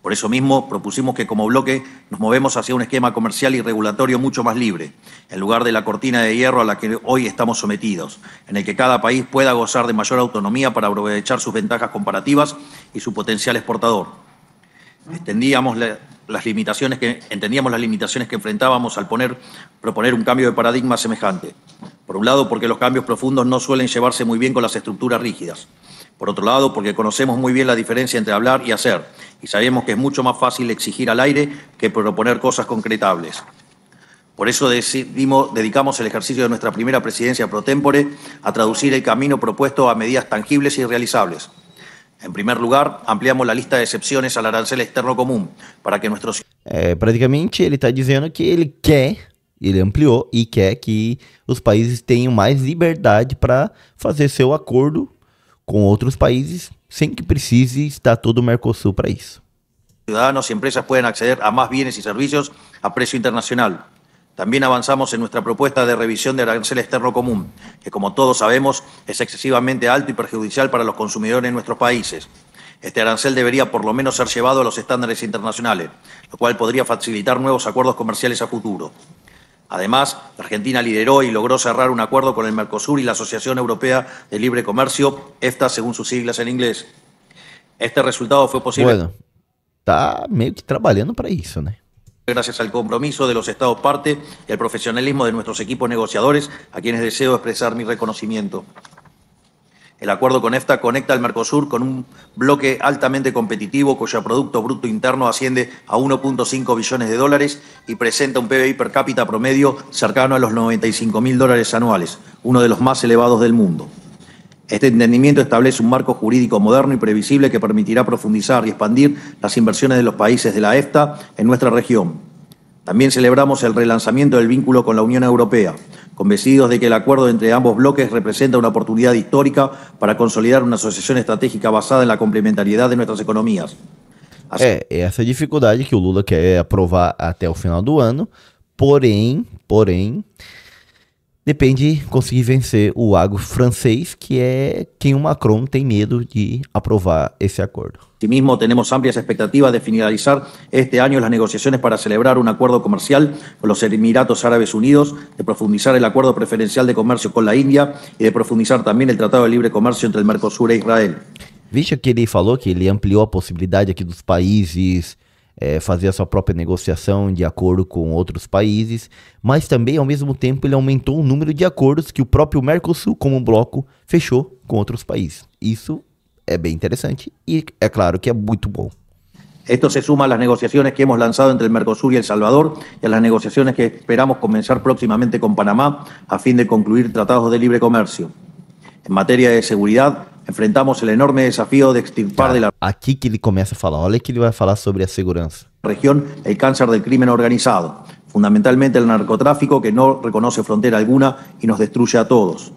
Por eso mismo propusimos que como bloque nos movemos hacia un esquema comercial y regulatorio mucho más libre, en lugar de la cortina de hierro a la que hoy estamos sometidos, en el que cada país pueda gozar de mayor autonomía para aprovechar sus ventajas comparativas y su potencial exportador. Entendíamos las limitaciones que enfrentábamos al proponer un cambio de paradigma semejante. Por un lado, porque los cambios profundos no suelen llevarse muy bien con las estructuras rígidas. Por otro lado, porque conocemos muy bien la diferencia entre hablar y hacer, y sabemos que es mucho más fácil exigir al aire que proponer cosas concretables. Por eso dedicamos el ejercicio de nuestra primera presidencia pro tempore a traducir el camino propuesto a medidas tangibles y realizables. En primer lugar, ampliamos la lista de excepciones al arancel externo común para que nuestros... Praticamente ele está dizendo que ele ampliou e quer que os países tenham mais liberdade para fazer seu acordo com outros países sem que precise estar todo o Mercosul para isso. Ciudadanos y empresas pueden acceder a más bienes y servicios a precio internacional. También avanzamos en nuestra propuesta de revisión del arancel externo común, que como todos sabemos es excesivamente alto y perjudicial para los consumidores en nuestros países. Este arancel debería por lo menos ser llevado a los estándares internacionales, lo cual podría facilitar nuevos acuerdos comerciales a futuro. Además, la Argentina lideró y logró cerrar un acuerdo con el Mercosur y la Asociación Europea de Libre Comercio, EFTA según sus siglas en inglés. Este resultado fue posible... Bueno, tá meio que trabalhando para isso, né? Gracias al compromiso de los Estados parte y al profesionalismo de nuestros equipos negociadores, a quienes deseo expresar mi reconocimiento. El acuerdo con EFTA conecta al Mercosur con un bloque altamente competitivo cuyo Producto Bruto Interno asciende a 1.5 billones de dólares y presenta un PBI per cápita promedio cercano a los $95.000 anuales, uno de los más elevados del mundo. Este entendimiento establece un marco jurídico moderno y previsible que permitirá profundizar y expandir las inversiones de los países de la EFTA en nuestra región. También celebramos el relanzamiento del vínculo con la Unión Europea, convencidos de que el acuerdo entre ambos bloques representa una oportunidad histórica para consolidar una asociación estratégica basada en la complementariedad de nuestras economías. Essa dificuldade que o Lula quer aprovar até o final do ano, porém, depende de conseguir vencer o agro francês, que é quem o Macron tem medo de aprovar esse acordo. Asimismo, tenemos amplias expectativas de finalizar este año las negociaciones para celebrar un acuerdo comercial con los Emiratos Árabes Unidos, de profundizar el acuerdo preferencial de comercio con la India y de profundizar también el Tratado de Libre Comercio entre el Mercosur e Israel. Veja que ele falou que ele ampliou a possibilidade aqui dos países fazer a sua própria negociação de acordo com outros países, mas também, ao mesmo tempo, ele aumentou o número de acordos que o próprio Mercosul, como bloco, fechou com outros países. Isso é bem interessante e é claro que é muito bom. Esto se suma a las negociaciones que hemos lanzado entre el Mercosur y El Salvador y a las negociaciones que esperamos comenzar próximamente con Panamá a fin de concluir tratados de libre comercio. En materia de seguridad, enfrentamos el enorme desafío de extirpar de la Aqui que ele começa a falar, olha que ele vai falar sobre a segurança. región el cáncer del crimen organizado, fundamentalmente el narcotráfico que no reconoce frontera alguna y nos destruye a todos.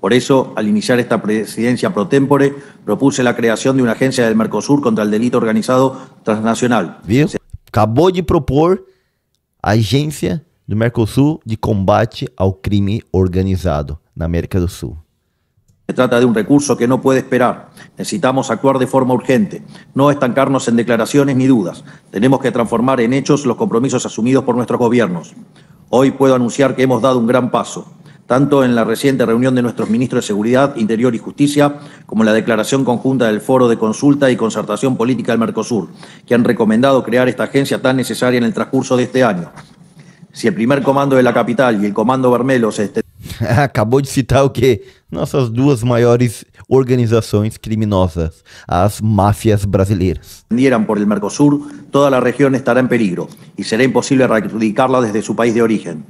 Por eso, al iniciar esta presidencia pro tempore, propuse la creación de una agencia del Mercosur contra el delito organizado transnacional. Viu? Acabou de propor a agência do Mercosul de combate ao crime organizado na América do Sul. Se trata de un recurso que no puede esperar. Necesitamos actuar de forma urgente, no estancarnos en declaraciones ni dudas. Tenemos que transformar en hechos los compromisos asumidos por nuestros gobiernos. Hoy puedo anunciar que hemos dado un gran paso, tanto en la reciente reunión de nuestros ministros de Seguridad, Interior y Justicia, como en la declaración conjunta del Foro de Consulta y Concertación Política del Mercosur, que han recomendado crear esta agencia tan necesaria en el transcurso de este año. Si el primer comando de la capital y el comando Vermelho se Acabou de citar o quê? Nossas duas maiores organizações criminosas, as máfias brasileiras. extendieran por el Mercosur, toda la región estará en peligro y será imposible erradicarla desde su país de origen.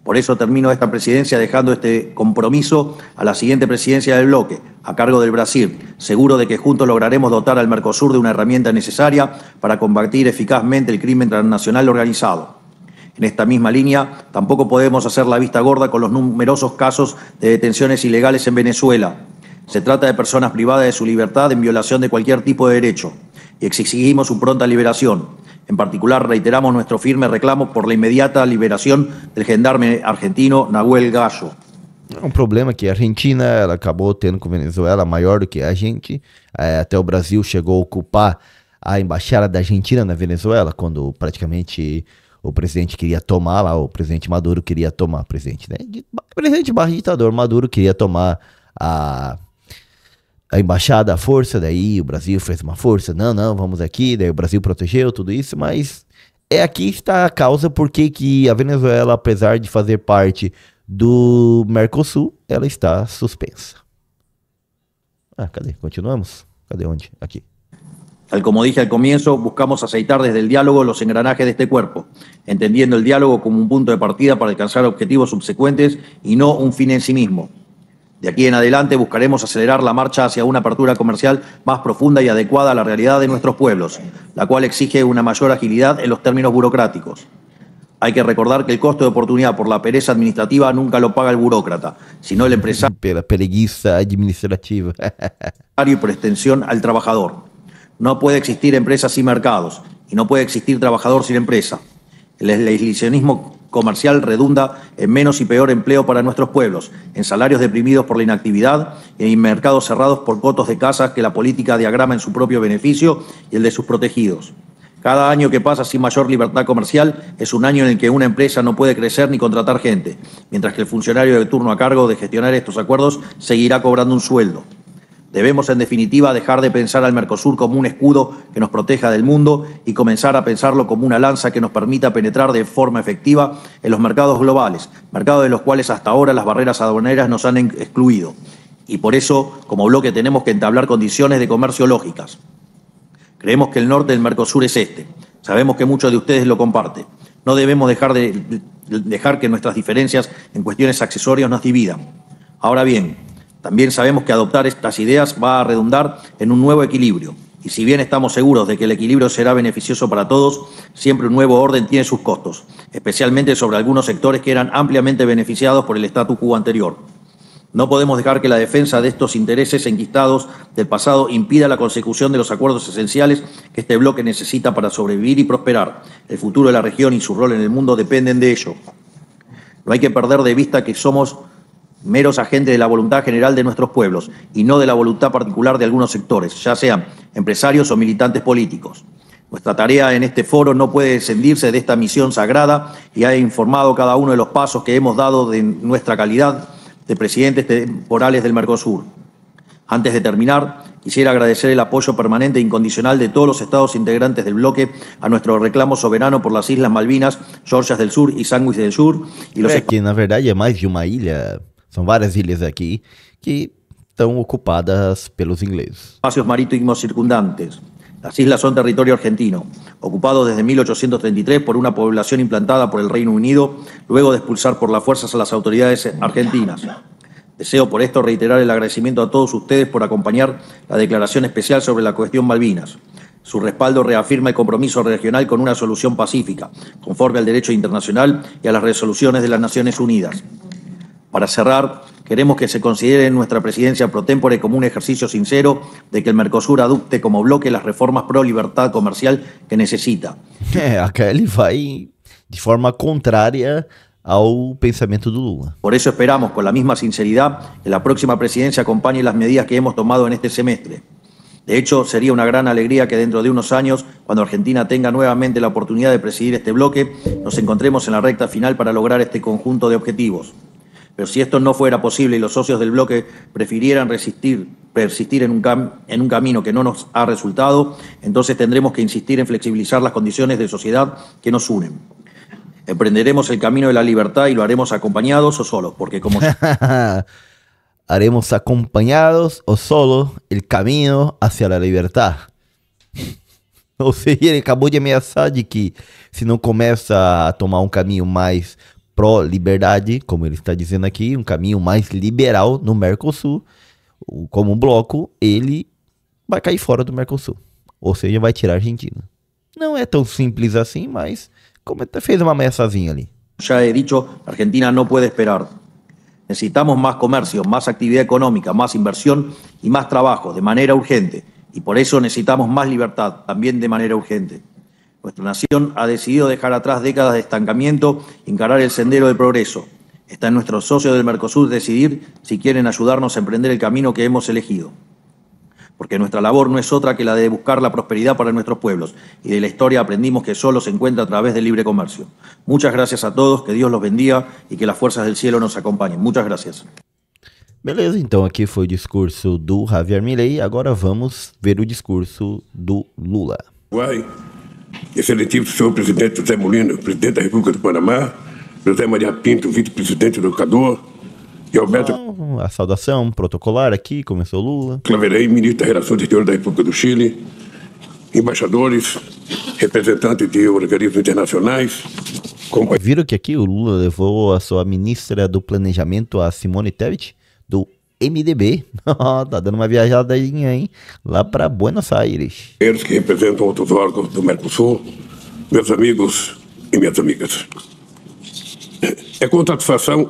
Por eso termino esta presidencia dejando este compromiso a la siguiente presidencia del bloque, a cargo del Brasil, seguro de que juntos lograremos dotar al Mercosur de una herramienta necesaria para combatir eficazmente el crimen transnacional organizado. En esta misma línea, tampoco podemos hacer la vista gorda con los numerosos casos de detenciones ilegales en Venezuela. Se trata de personas privadas de su libertad en violación de cualquier tipo de derecho y exigimos su pronta liberación. En particular, reiteramos nuestro firme reclamo por la inmediata liberación del gendarme argentino Nahuel Gallo. É um problema que a Argentina ela acabou tendo com a Venezuela maior do que a gente. Até o Brasil chegou a ocupar a embaixada da Argentina na Venezuela, quando praticamente o presidente queria tomar lá, o presidente Maduro queria tomar, presidente, né? Presidente barra ditador Maduro queria tomar a embaixada à força, daí o Brasil fez uma força, não, vamos aqui, daí o Brasil protegeu tudo isso, mas aqui está a causa porque que a Venezuela, apesar de fazer parte do Mercosul, ela está suspensa. Cadê? Continuamos? Cadê onde? Aqui. Tal como dije al comienzo, buscamos aceitar desde el diálogo los engranajes de este cuerpo, entendiendo el diálogo como un punto de partida para alcanzar objetivos subsecuentes y no un fin en sí mismo. De aquí en adelante buscaremos acelerar la marcha hacia una apertura comercial más profunda y adecuada a la realidad de nuestros pueblos, la cual exige una mayor agilidad en los términos burocráticos. Hay que recordar que el costo de oportunidad por la pereza administrativa nunca lo paga el burócrata, sino el empresario Pela preguiça administrativa. y por extensión al trabajador. No puede existir empresas sin mercados y no puede existir trabajador sin empresa. El aislacionismo comercial redunda en menos y peor empleo para nuestros pueblos, en salarios deprimidos por la inactividad y en mercados cerrados por cotos de casas que la política diagrama en su propio beneficio y el de sus protegidos. Cada año que pasa sin mayor libertad comercial es un año en el que una empresa no puede crecer ni contratar gente, mientras que el funcionario de turno a cargo de gestionar estos acuerdos seguirá cobrando un sueldo. Debemos, en definitiva, dejar de pensar al Mercosur como un escudo que nos proteja del mundo y comenzar a pensarlo como una lanza que nos permita penetrar de forma efectiva en los mercados globales, mercados de los cuales hasta ahora las barreras aduaneras nos han excluido. Y por eso, como bloque, tenemos que entablar condiciones de comercio lógicas. Creemos que el norte del Mercosur es este. Sabemos que muchos de ustedes lo comparten. No debemos dejar que nuestras diferencias en cuestiones accesorias nos dividan. Ahora bien, también sabemos que adoptar estas ideas va a redundar en un nuevo equilibrio. Y si bien estamos seguros de que el equilibrio será beneficioso para todos, siempre un nuevo orden tiene sus costos, especialmente sobre algunos sectores que eran ampliamente beneficiados por el statu quo anterior. No podemos dejar que la defensa de estos intereses enquistados del pasado impida la consecución de los acuerdos esenciales que este bloque necesita para sobrevivir y prosperar. El futuro de la región y su rol en el mundo dependen de ello. No hay que perder de vista que somos meros agentes de la voluntad general de nuestros pueblos y no de la voluntad particular de algunos sectores, ya sean empresarios o militantes políticos. Nuestra tarea en este foro no puede descendirse de esta misión sagrada y ha informado cada uno de los pasos que hemos dado de nuestra calidad de presidentes temporales del Mercosur. Antes de terminar, quisiera agradecer el apoyo permanente e incondicional de todos los estados integrantes del bloque a nuestro reclamo soberano por las Islas Malvinas, Georgias del Sur y Sandwich del Sur. Y los que na verdade é mais de uma ilha. São várias ilhas aqui que estão ocupadas pelos ingleses. Espacios marítimos circundantes. Las islas son territorio argentino, ocupado desde 1833 por una población implantada por el Reino Unido, luego de expulsar por las fuerzas a las autoridades argentinas. Deseo por esto reiterar el agradecimiento a todos ustedes por acompañar la declaración especial sobre la cuestión Malvinas. Su respaldo reafirma el compromiso regional con una solución pacífica, conforme al derecho internacional y a las resoluciones de las Naciones Unidas. Para cerrar, queremos que se considere nuestra presidencia pro tempore como un ejercicio sincero de que el Mercosur adopte como bloque las reformas pro libertad comercial que necesita. Acá ele vai de forma contrária ao pensamento do Lula. Por eso esperamos, con la misma sinceridad, que la próxima presidencia acompañe las medidas que hemos tomado en este semestre. De hecho, sería una gran alegría que dentro de unos años, cuando Argentina tenga nuevamente la oportunidad de presidir este bloque, nos encontremos en la recta final para lograr este conjunto de objetivos. Pero si esto no fuera posible y los socios del bloque prefirieran persistir en un camino que no nos ha resultado, entonces tendremos que insistir en flexibilizar las condiciones de sociedad que nos unen. Emprenderemos el camino de la libertad y lo haremos acompañados o solos, porque como... Haremos acompañados o solo el camino hacia la libertad. Ou seja, ele acabou de ameaçar de que se não começa a tomar um caminho mais pró-liberdade, como ele está dizendo aqui, um caminho mais liberal no Mercosul, como um bloco, ele vai cair fora do Mercosul. Ou seja, vai tirar a Argentina. Não é tão simples assim, mas como até fez uma ameaçazinha ali. Ya he dicho, Argentina no puede esperar. Necesitamos más comercio, más actividad económica, más inversión y más trabajo de manera urgente. Y por eso necesitamos más libertad, también de manera urgente. Nuestra nación ha decidido dejar atrás décadas de estancamiento y encarar el sendero del progreso. Está en nuestros socios del Mercosur decidir si quieren ayudarnos a emprender el camino que hemos elegido. porque nuestra labor no es otra que la de buscar la prosperidad para nuestros pueblos, y de la historia aprendimos que solo se encuentra a través del libre comercio. Muchas gracias a todos, que Dios los bendiga y que las fuerzas del cielo nos acompañen. Muchas gracias. Beleza, então aqui foi o discurso do Javier Milei, agora vamos ver o discurso do Lula. Uruguai, excelentíssimo senhor presidente José Molina, presidente da República do Panamá, José Maria Pinto, vice-presidente do Equador, e Alberto A saudação protocolar aqui, começou Lula. Claverey, ministro das Relações Exteriores da República do Chile, embaixadores, representantes de organismos internacionais, Viram que aqui o Lula levou a sua ministra do Planejamento, a Simone Tebet, do MDB. Tá dando uma viajadinha, hein? Lá para Buenos Aires. eles que representam outros órgãos do Mercosul, meus amigos e minhas amigas. É com satisfação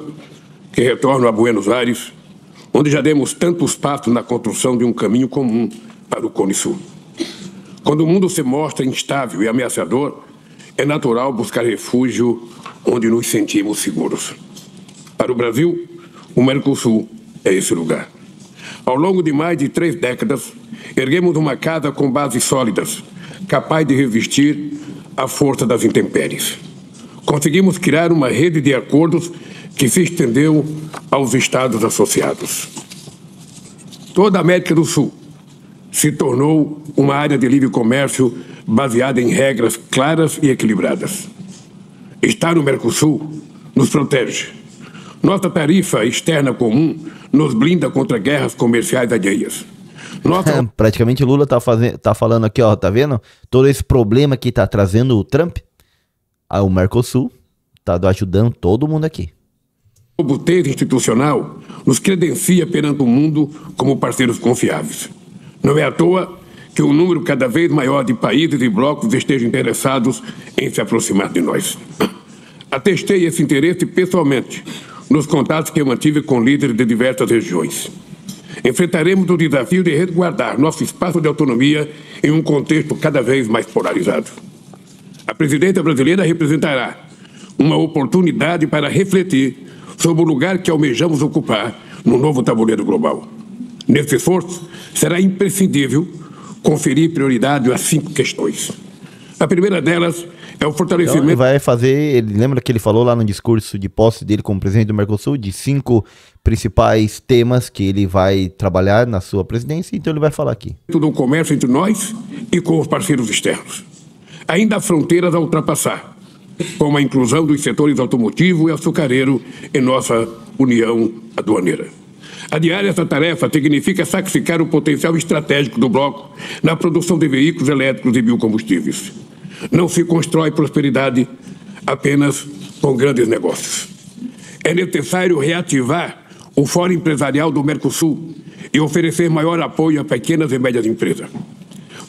que retorno a Buenos Aires, onde já demos tantos passos na construção de um caminho comum para o Cone Sul. Quando o mundo se mostra instável e ameaçador, é natural buscar refúgio onde nos sentimos seguros. Para o Brasil, o Mercosul é esse lugar. Ao longo de mais de 3 décadas, erguemos uma casa com bases sólidas, capaz de resistir à força das intempéries. Conseguimos criar uma rede de acordos que se estendeu aos Estados associados. Toda a América do Sul se tornou uma área de livre comércio baseada em regras claras e equilibradas. Estar no Mercosul nos protege. Nossa tarifa externa comum nos blinda contra guerras comerciais alheias. Praticamente o Lula tá falando aqui, ó, tá vendo? Todo esse problema que tá trazendo o Trump, o Mercosul tá ajudando todo mundo aqui. A robustez institucional nos credencia perante o mundo como parceiros confiáveis. Não é à toa que um número cada vez maior de países e blocos estejam interessados em se aproximar de nós. Atestei esse interesse pessoalmente nos contatos que eu mantive com líderes de diversas regiões. Enfrentaremos o desafio de resguardar nosso espaço de autonomia em um contexto cada vez mais polarizado. A presidência brasileira representará uma oportunidade para refletir sobre o lugar que almejamos ocupar no novo tabuleiro global. Nesse esforço, será imprescindível conferir prioridade a 5 questões. A primeira delas é o fortalecimento... Então, ele vai fazer, ele lembra que ele falou lá no discurso de posse dele como presidente do Mercosul, de 5 principais temas que ele vai trabalhar na sua presidência, então ele vai falar aqui. ...do comércio entre nós e com os parceiros externos. Ainda há fronteiras a ultrapassar, como a inclusão dos setores automotivo e açucareiro em nossa união aduaneira. Adiar essa tarefa significa sacrificar o potencial estratégico do bloco na produção de veículos elétricos e biocombustíveis. Não se constrói prosperidade apenas com grandes negócios. É necessário reativar o Fórum Empresarial do Mercosul e oferecer maior apoio a pequenas e médias empresas.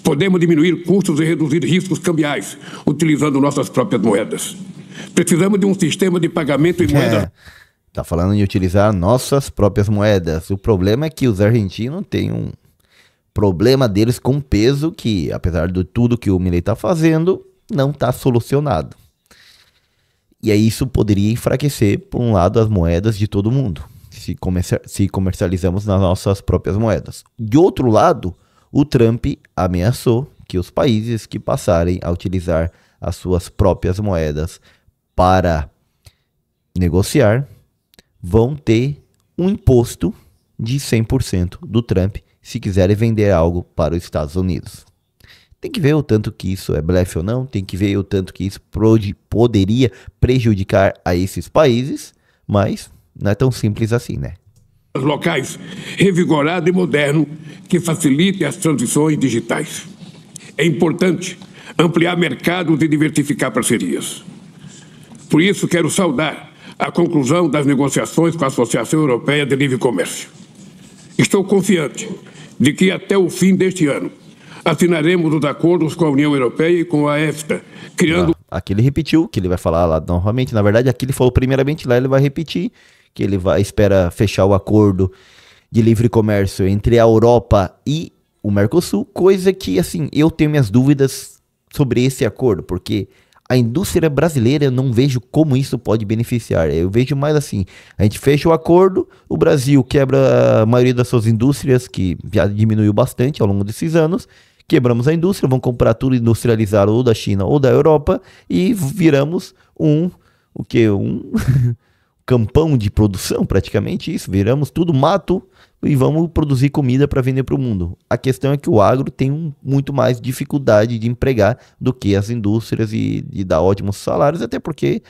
Podemos diminuir custos e reduzir riscos cambiais utilizando nossas próprias moedas. Precisamos de um sistema de pagamento em moeda... Tá falando de utilizar nossas próprias moedas. O problema é que os argentinos têm um problema deles com peso que, apesar de tudo que o Milei tá fazendo, não tá solucionado. E aí isso poderia enfraquecer, por um lado, as moedas de todo mundo, se comercializamos nas nossas próprias moedas. De outro lado, o Trump ameaçou que os países que passarem a utilizar as suas próprias moedas para negociar vão ter um imposto de 100% do Trump se quiserem vender algo para os Estados Unidos. Tem que ver o tanto que isso é blefe ou não, tem que ver o tanto que isso poderia prejudicar a esses países, mas não é tão simples assim, né? Locais revigorado e moderno que facilite as transições digitais. É importante ampliar mercados e diversificar parcerias. Por isso, quero saudar a conclusão das negociações com a Associação Europeia de Livre Comércio. Estou confiante de que até o fim deste ano assinaremos os acordos com a União Europeia e com a EFTA, criando... Aqui ele repetiu, que ele vai falar lá novamente. Na verdade, aqui ele falou primeiramente, lá ele vai repetir, que ele espera fechar o acordo de livre comércio entre a Europa e o Mercosul, coisa que, assim, eu tenho minhas dúvidas sobre esse acordo, porque a indústria brasileira, eu não vejo como isso pode beneficiar. Eu vejo mais assim, a gente fecha o acordo, o Brasil quebra a maioria das suas indústrias, que já diminuiu bastante ao longo desses anos, quebramos a indústria, vamos comprar tudo industrializado ou da China ou da Europa e viramos um campão de produção, praticamente isso, viramos tudo mato e vamos produzir comida para vender para o mundo. A questão é que o agro tem muito mais dificuldade de empregar do que as indústrias e dar ótimos salários, até porque,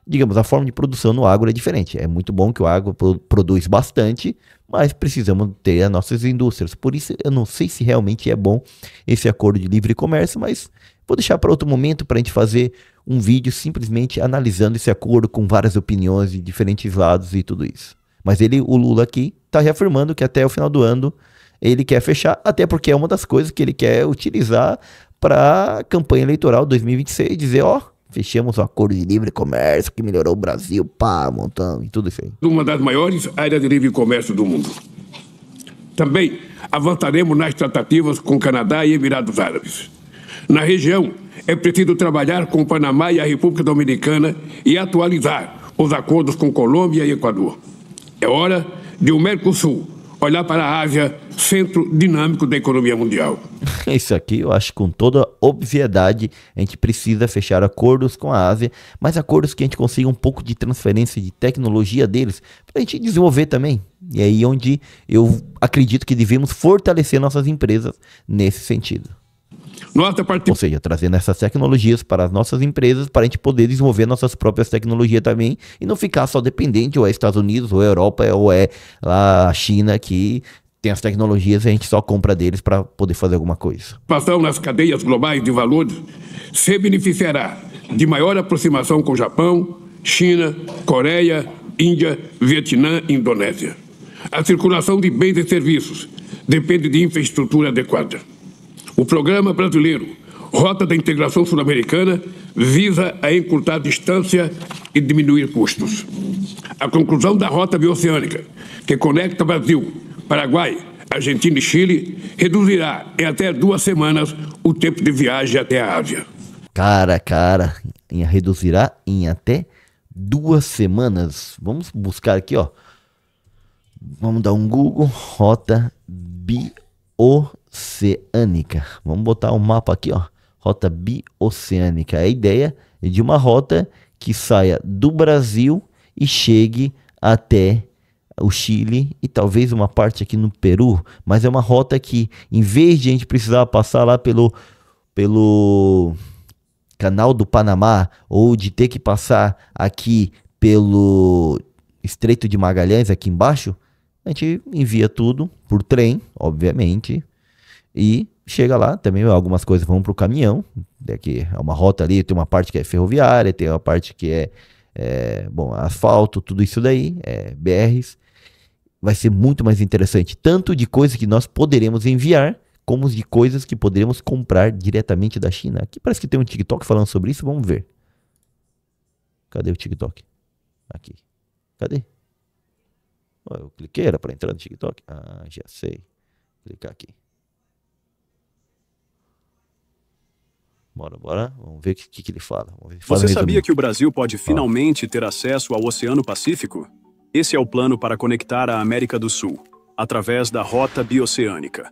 digamos, a forma de produção no agro é diferente. É muito bom que o agro produz bastante, mas precisamos ter as nossas indústrias. Por isso, eu não sei se realmente é bom esse acordo de livre comércio, mas vou deixar para outro momento para a gente fazer um vídeo simplesmente analisando esse acordo com várias opiniões de diferentes lados e tudo isso. Mas o Lula aqui está reafirmando que até o final do ano ele quer fechar, até porque é uma das coisas que ele quer utilizar para a campanha eleitoral 2026, dizer, fechamos o acordo de livre comércio que melhorou o Brasil, montão e tudo isso aí. Uma das maiores áreas de livre comércio do mundo. Também avançaremos nas tratativas com Canadá e Emirados Árabes. Na região, é preciso trabalhar com o Panamá e a República Dominicana e atualizar os acordos com Colômbia e Equador. É hora de o Mercosul olhar para a Ásia, centro dinâmico da economia mundial. Isso aqui eu acho com toda obviedade, a gente precisa fechar acordos com a Ásia, mas acordos que a gente consiga um pouco de transferência de tecnologia deles, para a gente desenvolver também. E aí onde eu acredito que devemos fortalecer nossas empresas nesse sentido. Ou seja, trazendo essas tecnologias para as nossas empresas, para a gente poder desenvolver nossas próprias tecnologias também e não ficar só dependente, ou é Estados Unidos, ou é Europa, ou é lá a China, que tem as tecnologias e a gente só compra deles para poder fazer alguma coisa. A participação nas cadeias globais de valores se beneficiará de maior aproximação com o Japão, China, Coreia, Índia, Vietnã e Indonésia. A circulação de bens e serviços depende de infraestrutura adequada. O programa brasileiro Rota da Integração Sul-Americana visa a encurtar distância e diminuir custos. A conclusão da Rota Bioceânica, que conecta Brasil, Paraguai, Argentina e Chile, reduzirá em até 2 semanas o tempo de viagem até a Ásia. Reduzirá em até 2 semanas. Vamos buscar aqui, Vamos dar um Google, Rota Bioceânica. Vamos botar um mapa aqui, Rota Bioceânica. A ideia é de uma rota que saia do Brasil e chegue até o Chile e talvez uma parte aqui no Peru, mas é uma rota que, em vez de a gente precisar passar lá pelo Canal do Panamá, ou de ter que passar aqui pelo Estreito de Magalhães, aqui embaixo, a gente envia tudo por trem, obviamente, e chega lá. Também algumas coisas vão para o caminhão, que é uma rota ali, tem uma parte que é ferroviária, tem uma parte que é asfalto, tudo isso daí, BRs. Vai ser muito mais interessante, tanto de coisas que nós poderemos enviar, como de coisas que poderemos comprar diretamente da China. Aqui parece que tem um TikTok falando sobre isso, vamos ver. Cadê o TikTok? Aqui. Cadê? Eu cliquei, era para entrar no TikTok? Já sei. Clicar aqui. Bora. Vamos ver o que ele fala. Você sabia que o Brasil pode finalmente ter acesso ao Oceano Pacífico? Esse é o plano para conectar a América do Sul, através da Rota Bioceânica.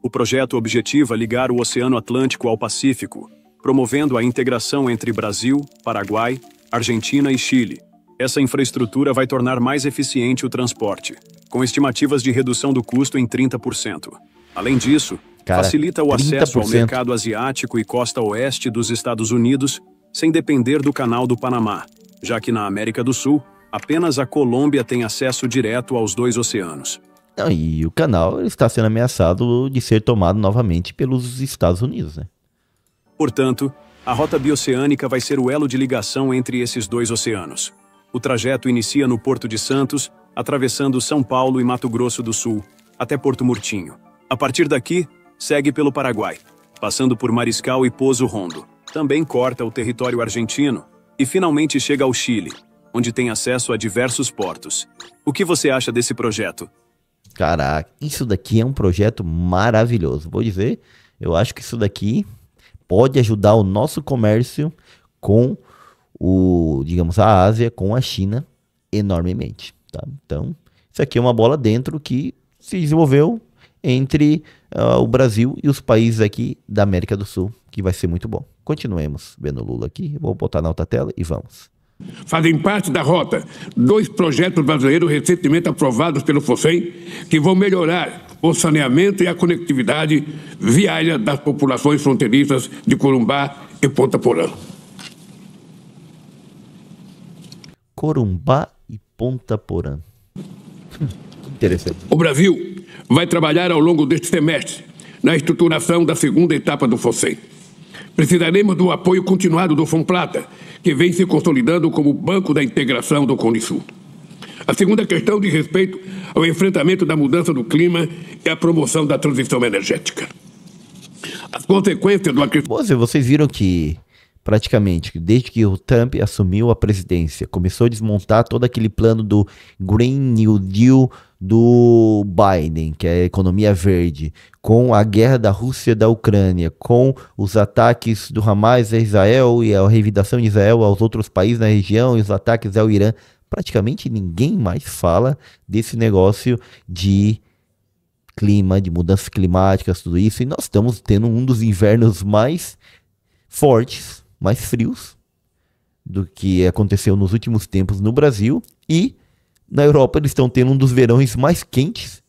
O projeto objetiva ligar o Oceano Atlântico ao Pacífico, promovendo a integração entre Brasil, Paraguai, Argentina e Chile. Essa infraestrutura vai tornar mais eficiente o transporte, com estimativas de redução do custo em 30%. Além disso, facilita o acesso ao mercado asiático e costa oeste dos Estados Unidos, sem depender do Canal do Panamá, já que na América do Sul, apenas a Colômbia tem acesso direto aos 2 oceanos. E o canal está sendo ameaçado de ser tomado novamente pelos Estados Unidos, né? Portanto, a Rota Bioceânica vai ser o elo de ligação entre esses 2 oceanos. O trajeto inicia no Porto de Santos, atravessando São Paulo e Mato Grosso do Sul, até Porto Murtinho. A partir daqui, segue pelo Paraguai, passando por Mariscal e Pozo Rondo. Também corta o território argentino e finalmente chega ao Chile, onde tem acesso a diversos portos. O que você acha desse projeto? Caraca, isso daqui é um projeto maravilhoso. Vou dizer, eu acho que isso daqui pode ajudar o nosso comércio com digamos, a Ásia, com a China, enormemente. Tá? Então, isso aqui é uma bola dentro que se desenvolveu entre o Brasil e os países aqui da América do Sul, que vai ser muito bom. Continuemos vendo o Lula aqui. Vou botar na outra tela e vamos. Fazem parte da rota 2 projetos brasileiros recentemente aprovados pelo FOSEM que vão melhorar o saneamento e a conectividade viária das populações fronteiriças de Corumbá e Ponta Porã. Corumbá e Ponta Porã. Interessante. O Brasil vai trabalhar ao longo deste semestre na estruturação da segunda etapa do FOSEM. Precisaremos do apoio continuado do FONPLATA, que vem se consolidando como banco da integração do Cone Sul. A segunda questão diz respeito ao enfrentamento da mudança do clima e à promoção da transição energética. As consequências do aquecimento... Vocês viram que, praticamente, desde que o Trump assumiu a presidência, começou a desmontar todo aquele plano do Green New Deal do Biden, que é a economia verde, com a guerra da Rússia e da Ucrânia, com os ataques do Hamas a Israel e a revidação de Israel aos outros países na região e os ataques ao Irã, praticamente ninguém mais fala desse negócio de clima, de mudanças climáticas, tudo isso, e nós estamos tendo um dos invernos mais fortes, mais frios do que aconteceu nos últimos tempos no Brasil, e na Europa eles estão tendo um dos verões mais quentes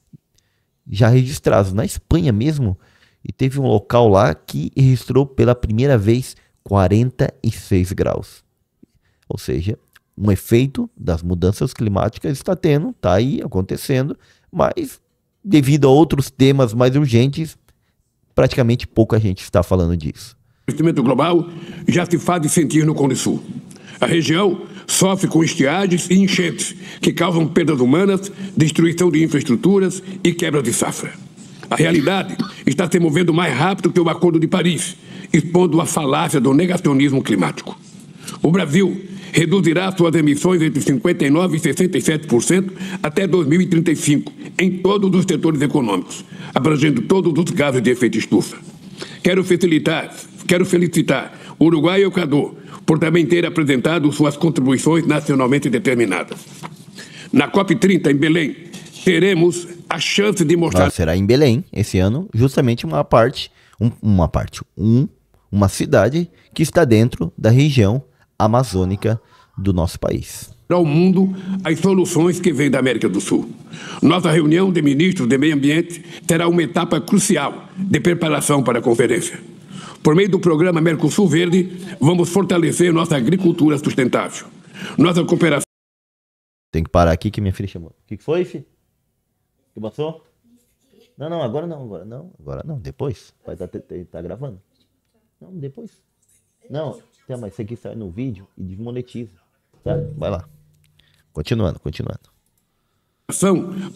já registrados. Na Espanha mesmo, e teve um local lá que registrou pela primeira vez 46 graus. Ou seja, um efeito das mudanças climáticas está tendo, está aí acontecendo, mas devido a outros temas mais urgentes, praticamente pouca gente está falando disso. O aquecimento global já se faz sentir no Cone Sul. A região sofre com estiagens e enchentes que causam perdas humanas, destruição de infraestruturas e quebra de safra. A realidade está se movendo mais rápido que o Acordo de Paris, expondo a falácia do negacionismo climático. O Brasil reduzirá suas emissões entre 59% e 67% até 2035, em todos os setores econômicos, abrangendo todos os gases de efeito estufa. Quero felicitar o Uruguai e o Equador por também ter apresentado suas contribuições nacionalmente determinadas. Na COP30, em Belém, teremos a chance de mostrar... Será em Belém, esse ano, justamente uma cidade que está dentro da região amazônica do nosso país. Ao mundo as soluções que vêm da América do Sul. Nossa reunião de ministros de meio ambiente terá uma etapa crucial de preparação para a conferência. Por meio do programa Mercosul Verde, vamos fortalecer nossa agricultura sustentável. Nossa cooperação... Tem que parar aqui que minha filha chamou. O que foi, filho? O que passou? Não, agora não, depois. Vai tá gravando. Não, depois. Não, mas isso aqui sai no vídeo e desmonetiza. Tá? Vai lá. Continuando.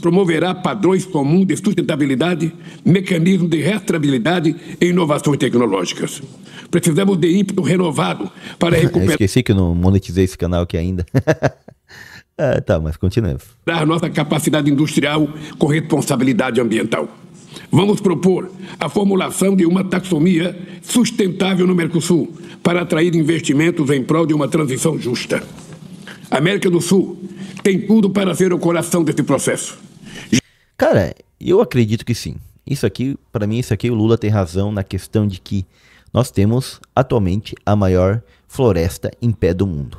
Promoverá padrões comuns de sustentabilidade, mecanismos de rastreabilidade e inovações tecnológicas. Precisamos de ímpeto renovado para recuperar... Esqueci que eu não monetizei esse canal aqui ainda. Mas continuemos. Nossa capacidade industrial com responsabilidade ambiental. Vamos propor a formulação de uma taxonomia sustentável no Mercosul para atrair investimentos em prol de uma transição justa. A América do Sul tem tudo para ser o coração desse processo. Cara, eu acredito que sim. Para mim, o Lula tem razão na questão de que nós temos atualmente a maior floresta em pé do mundo.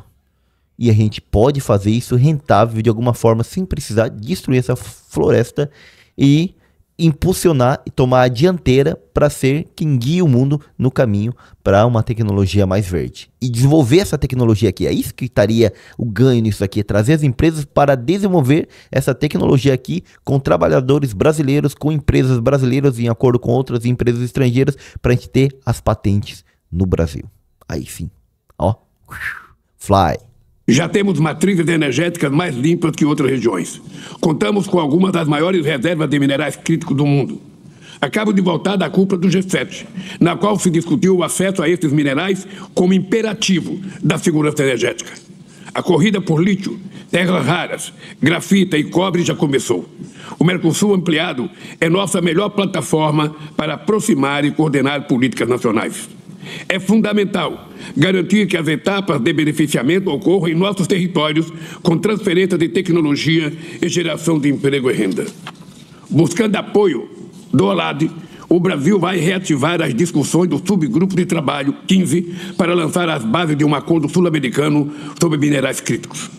E a gente pode fazer isso rentável de alguma forma, sem precisar destruir essa floresta e impulsionar e tomar a dianteira para ser quem guia o mundo no caminho para uma tecnologia mais verde. E desenvolver essa tecnologia aqui, é isso que estaria o ganho nisso aqui, trazer as empresas para desenvolver essa tecnologia aqui com trabalhadores brasileiros, com empresas brasileiras em acordo com outras empresas estrangeiras, para a gente ter as patentes no Brasil. Aí sim, ó, fly. Já temos matrizes energéticas mais limpas que outras regiões. Contamos com algumas das maiores reservas de minerais críticos do mundo. Acabo de voltar da cúpula do G7, na qual se discutiu o acesso a esses minerais como imperativo da segurança energética. A corrida por lítio, terras raras, grafita e cobre já começou. O Mercosul ampliado é nossa melhor plataforma para aproximar e coordenar políticas nacionais. É fundamental garantir que as etapas de beneficiamento ocorram em nossos territórios com transferência de tecnologia e geração de emprego e renda. Buscando apoio do OLAD, o Brasil vai reativar as discussões do subgrupo de trabalho 15 para lançar as bases de um acordo sul-americano sobre minerais críticos.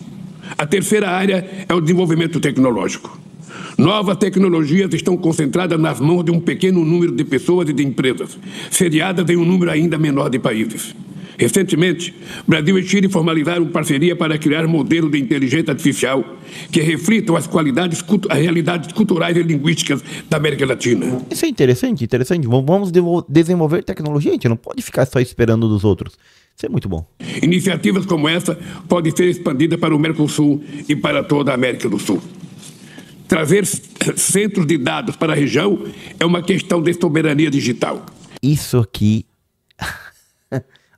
A terceira área é o desenvolvimento tecnológico. Novas tecnologias estão concentradas nas mãos de um pequeno número de pessoas e de empresas, sediadas em um número ainda menor de países. Recentemente, Brasil e Chile formalizaram parceria para criar modelos de inteligência artificial que reflitam as realidades culturais e linguísticas da América Latina. Isso é interessante. Vamos desenvolver tecnologia, a gente não pode ficar só esperando dos outros. Isso é muito bom. Iniciativas como essa podem ser expandidas para o Mercosul e para toda a América do Sul. Trazer centros de dados para a região é uma questão de soberania digital. Isso aqui...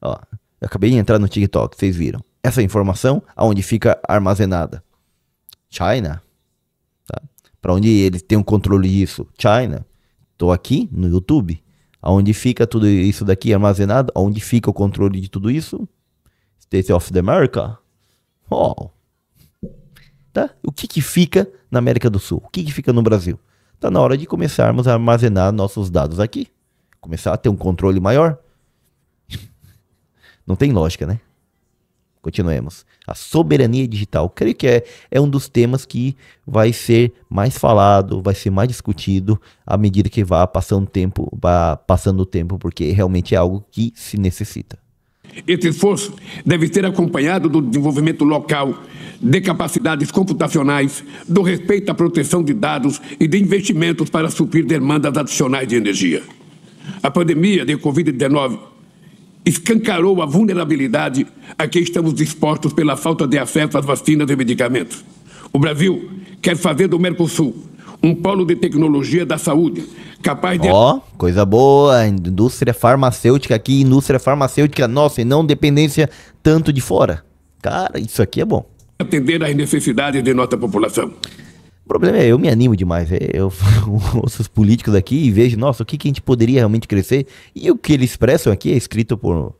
Ó, eu acabei de entrar no TikTok, vocês viram. Essa informação, aonde fica armazenada? China. Tá? Para onde eles têm um controle disso? China. Tô aqui no YouTube. Aonde fica tudo isso daqui armazenado? Aonde fica o controle de tudo isso? States of America. Oh. Tá? O que fica na América do Sul? O que fica no Brasil? Tá na hora de começarmos a armazenar nossos dados aqui. Começar a ter um controle maior. Não tem lógica, né? Continuemos. A soberania digital. Creio que é um dos temas que vai ser mais falado, vai ser mais discutido à medida que vá passando o tempo, porque realmente é algo que se necessita. Esse esforço deve ser acompanhado do desenvolvimento local, de capacidades computacionais, do respeito à proteção de dados e de investimentos para suprir demandas adicionais de energia. A pandemia de Covid-19 escancarou a vulnerabilidade a que estamos expostos pela falta de acesso às vacinas e medicamentos. O Brasil quer fazer do Mercosul um polo de tecnologia da saúde, capaz de... Ó, coisa boa, indústria farmacêutica aqui, indústria farmacêutica nossa, e não dependência tanto de fora. Cara, isso aqui é bom. Atender às necessidades de nossa população. O problema é, eu me animo demais, eu ouço os políticos aqui e vejo, nossa, o que a gente poderia realmente crescer, e o que eles expressam aqui é escrito por,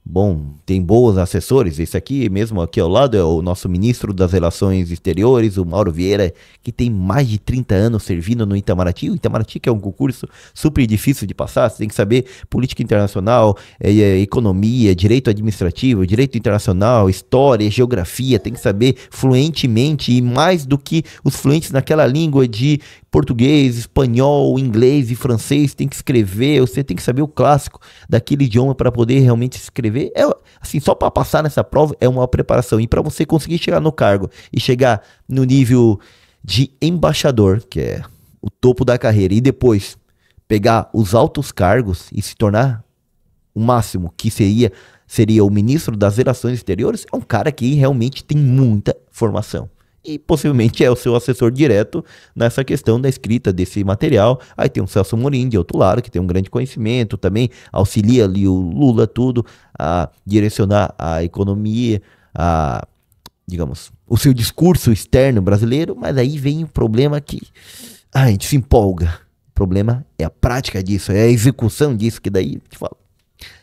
bom, tem bons assessores, esse aqui mesmo aqui ao lado é o nosso ministro das Relações Exteriores, o Mauro Vieira, que tem mais de 30 anos servindo no Itamaraty. O Itamaraty que é um concurso super difícil de passar, você tem que saber política internacional, economia, direito administrativo, direito internacional, história, geografia, tem que saber fluentemente e mais do que os fluentes naquela língua de português, espanhol, inglês e francês, tem que escrever, você tem que saber o clássico daquele idioma para poder realmente escrever. Assim, só para passar nessa prova é uma preparação. E para você conseguir chegar no cargo e chegar no nível de embaixador, que é o topo da carreira, e depois pegar os altos cargos e se tornar o máximo, que seria o ministro das Relações Exteriores, é um cara que realmente tem muita formação. E possivelmente é o seu assessor direto nessa questão da escrita desse material. Aí tem o Celso Amorim, de outro lado, que tem um grande conhecimento, também auxilia ali o Lula, tudo, a direcionar a economia, digamos, o seu discurso externo brasileiro. Mas aí vem o problema que a gente se empolga. O problema é a prática disso, é a execução disso, que daí te falo,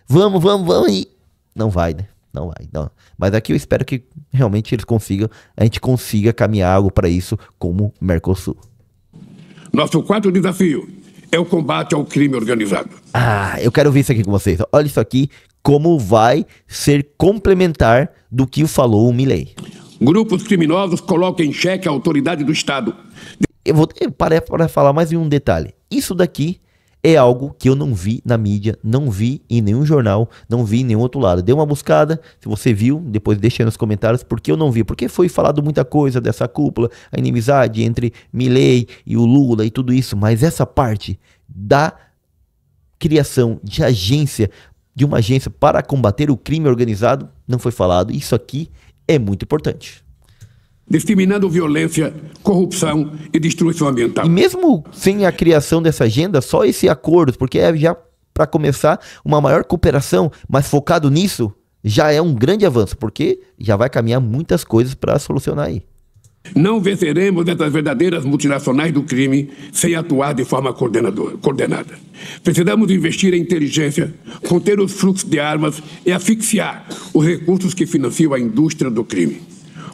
vamos, e não vai, né? Não vai, não. Mas aqui eu espero que realmente a gente consiga caminhar algo para isso como Mercosul. Nosso quarto desafio é o combate ao crime organizado. Eu quero ver isso aqui com vocês. Olha isso aqui, como vai ser complementar do que falou o Milei. Grupos criminosos colocam em xeque a autoridade do Estado. Eu vou parar para falar mais um detalhe. Isso daqui é algo que eu não vi na mídia, não vi em nenhum jornal, não vi em nenhum outro lado. Dê uma buscada, se você viu, depois deixa aí nos comentários porque eu não vi. Porque foi falado muita coisa dessa cúpula, a inimizade entre Milei e o Lula e tudo isso. Mas essa parte da criação de uma agência para combater o crime organizado, não foi falado. Isso aqui é muito importante. Discriminando violência, corrupção e destruição ambiental. E mesmo sem a criação dessa agenda, só esse acordo, porque é já para começar uma maior cooperação, mas focado nisso, já é um grande avanço, porque já vai caminhar muitas coisas para solucionar aí. Não venceremos essas verdadeiras multinacionais do crime sem atuar de forma coordenada. Precisamos investir em inteligência, conter os fluxos de armas e asfixiar os recursos que financiam a indústria do crime.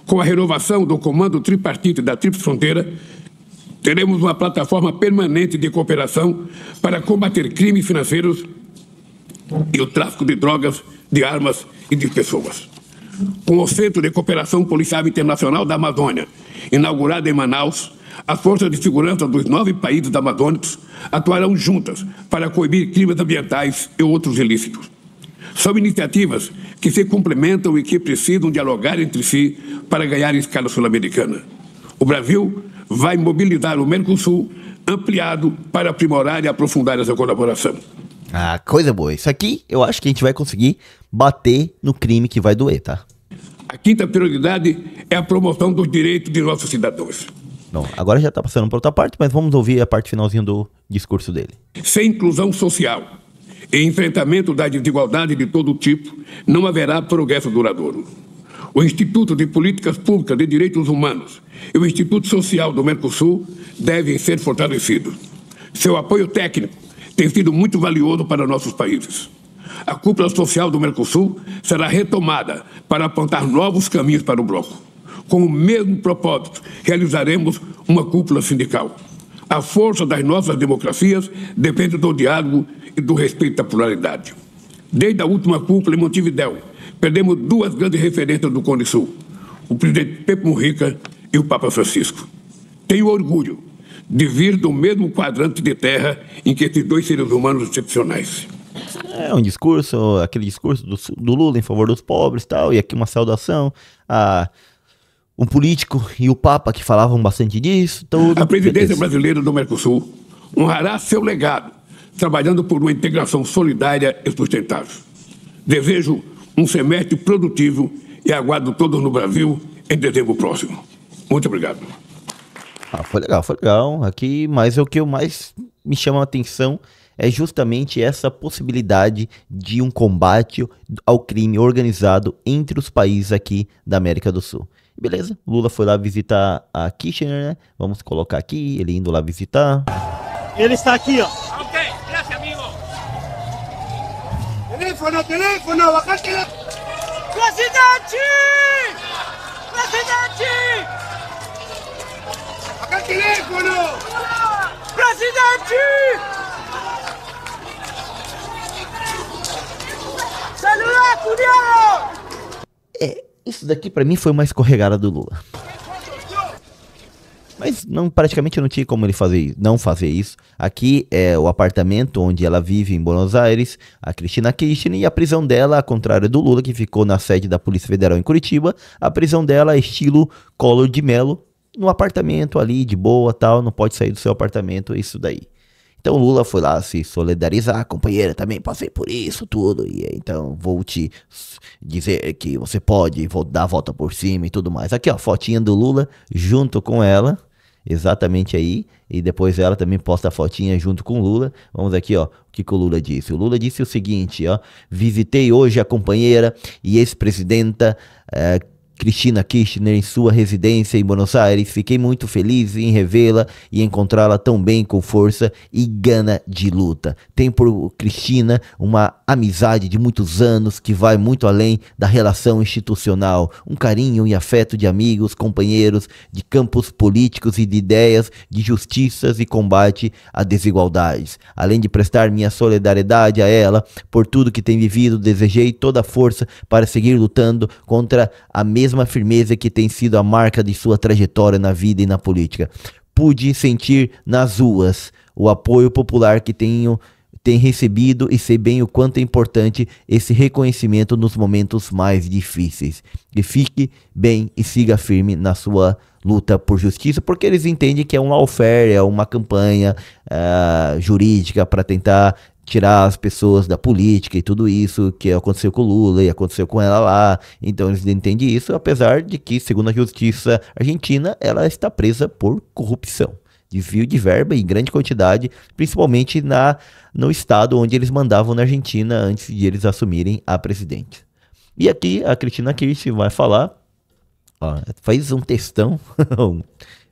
Com a renovação do comando tripartite da Tríplice Fronteira, teremos uma plataforma permanente de cooperação para combater crimes financeiros e o tráfico de drogas, de armas e de pessoas. Com o Centro de Cooperação Policial Internacional da Amazônia, inaugurado em Manaus, as forças de segurança dos 9 países amazônicos atuarão juntas para coibir crimes ambientais e outros ilícitos. São iniciativas que se complementam e que precisam dialogar entre si para ganhar em escala sul-americana. O Brasil vai mobilizar o Mercosul ampliado para aprimorar e aprofundar essa colaboração. Ah, coisa boa. Isso aqui eu acho que a gente vai conseguir bater no crime que vai doer, tá? A quinta prioridade é a promoção dos direitos de nossos cidadãos. Bom, agora já tá passando para outra parte, mas vamos ouvir a parte finalzinha do discurso dele. Sem inclusão social e enfrentamento da desigualdade de todo tipo, não haverá progresso duradouro. O Instituto de Políticas Públicas de Direitos Humanos e o Instituto Social do Mercosul devem ser fortalecidos. Seu apoio técnico tem sido muito valioso para nossos países. A cúpula social do Mercosul será retomada para apontar novos caminhos para o bloco. Com o mesmo propósito, realizaremos uma cúpula sindical. A força das nossas democracias depende do diálogo e do respeito à pluralidade. Desde a última cúpula em Montevidéu, perdemos 2 grandes referências do Cone Sul, o presidente Pepe Mujica e o Papa Francisco. Tenho orgulho de vir do mesmo quadrante de terra em que esses 2 seres humanos excepcionais. É um discurso, aquele discurso do Lula em favor dos pobres e tal, e aqui uma saudação a um político e o Papa que falavam bastante disso. Tudo. A presidência brasileira do Mercosul honrará seu legado, trabalhando por uma integração solidária e sustentável. Desejo um semestre produtivo e aguardo todos no Brasil em dezembro próximo. Muito obrigado. Ah, foi legal. Aqui, mas o que mais me chama a atenção é justamente essa possibilidade de um combate ao crime organizado entre os países aqui da América do Sul. Beleza, Lula foi lá visitar a Kirchner, né? Vamos colocar aqui, ele indo lá visitar. Ele está aqui, ó. Ok, gracias, amigo. Teléfono, bajate la... Presidente! Presidente! Acá el teléfono. Presidente! Saluda, cunhado! Isso daqui pra mim foi uma escorregada do Lula. Mas praticamente não tinha como ele não fazer isso. Aqui é o apartamento onde ela vive em Buenos Aires, a Cristina Kirchner, e a prisão dela, ao contrário do Lula, que ficou na sede da Polícia Federal em Curitiba, a prisão dela é estilo Collor de Mello, no apartamento ali, de boa, tal, não pode sair do seu apartamento, isso daí. Então o Lula foi lá se solidarizar, companheira, também passei por isso, tudo, e então vou te dizer que você pode, vou dar a volta por cima e tudo mais. Aqui ó, fotinha do Lula junto com ela, exatamente aí, e depois ela também posta a fotinha junto com o Lula. Vamos aqui ó, o que o Lula disse. O Lula disse o seguinte, ó: visitei hoje a companheira e ex-presidenta Cristina Kirchner em sua residência em Buenos Aires. Fiquei muito feliz em revê-la e encontrá-la tão bem, com força e gana de luta. Tenho por Cristina uma amizade de muitos anos que vai muito além da relação institucional. Um carinho e afeto de amigos, companheiros de campos políticos e de ideias de justiças e combate a desigualdades. Além de prestar minha solidariedade a ela por tudo que tem vivido, desejei toda a força para seguir lutando contra a mesma firmeza que tem sido a marca de sua trajetória na vida e na política. Pude sentir nas ruas o apoio popular que tem recebido e sei bem o quanto é importante esse reconhecimento nos momentos mais difíceis. E fique bem e siga firme na sua luta por justiça, porque eles entendem que é um lawfare, é uma campanha jurídica para tentar tirar as pessoas da política e tudo isso que aconteceu com o Lula e aconteceu com ela lá. Então eles entendem isso, apesar de que, segundo a justiça argentina, ela está presa por corrupção, desvio de verba em grande quantidade, principalmente no estado onde eles mandavam na Argentina antes de eles assumirem a presidência. E aqui a Cristina Kirchner vai falar Ó, faz um textão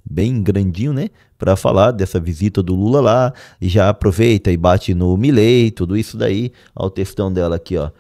bem grandinho, né? Para falar dessa visita do Lula lá. E já aproveita e bate no Milei, tudo isso daí. Ó, o textão dela aqui, ó.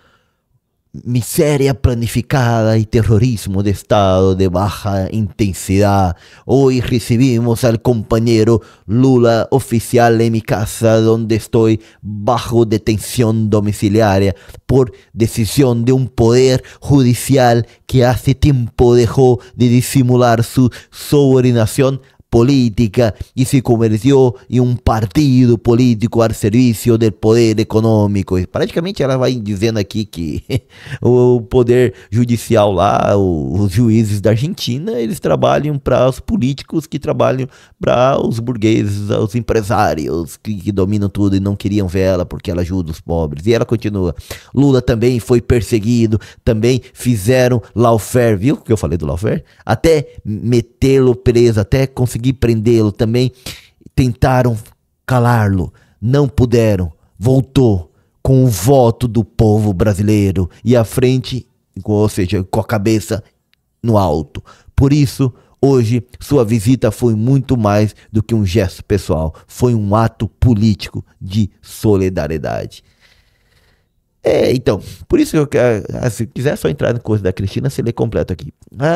Miseria planificada y terrorismo de Estado de baja intensidad. Hoy recibimos al compañero Lula oficial en mi casa donde estoy bajo detención domiciliaria por decisión de un poder judicial que hace tiempo dejó de disimular su subordinación política y se convirtió em um partido político al serviço do poder econômico. E praticamente ela vai dizendo aqui que o poder judicial lá, os juízes da Argentina, eles trabalham para os políticos que trabalham para os burgueses, os empresários que dominam tudo e não queriam ver ela porque ela ajuda os pobres. E ela continua. Lula também foi perseguido, também fizeram lawfare, viu o que eu falei do lawfare? Até metê-lo preso, até conseguir prendê-lo, também tentaram calá-lo, não puderam, voltou com o voto do povo brasileiro e à frente, ou seja, com a cabeça no alto. Por isso, hoje, sua visita foi muito mais do que um gesto pessoal, foi um ato político de solidariedade. Então, por isso que eu, se quiser só entrar na coisa da Cristina, você lê completo aqui.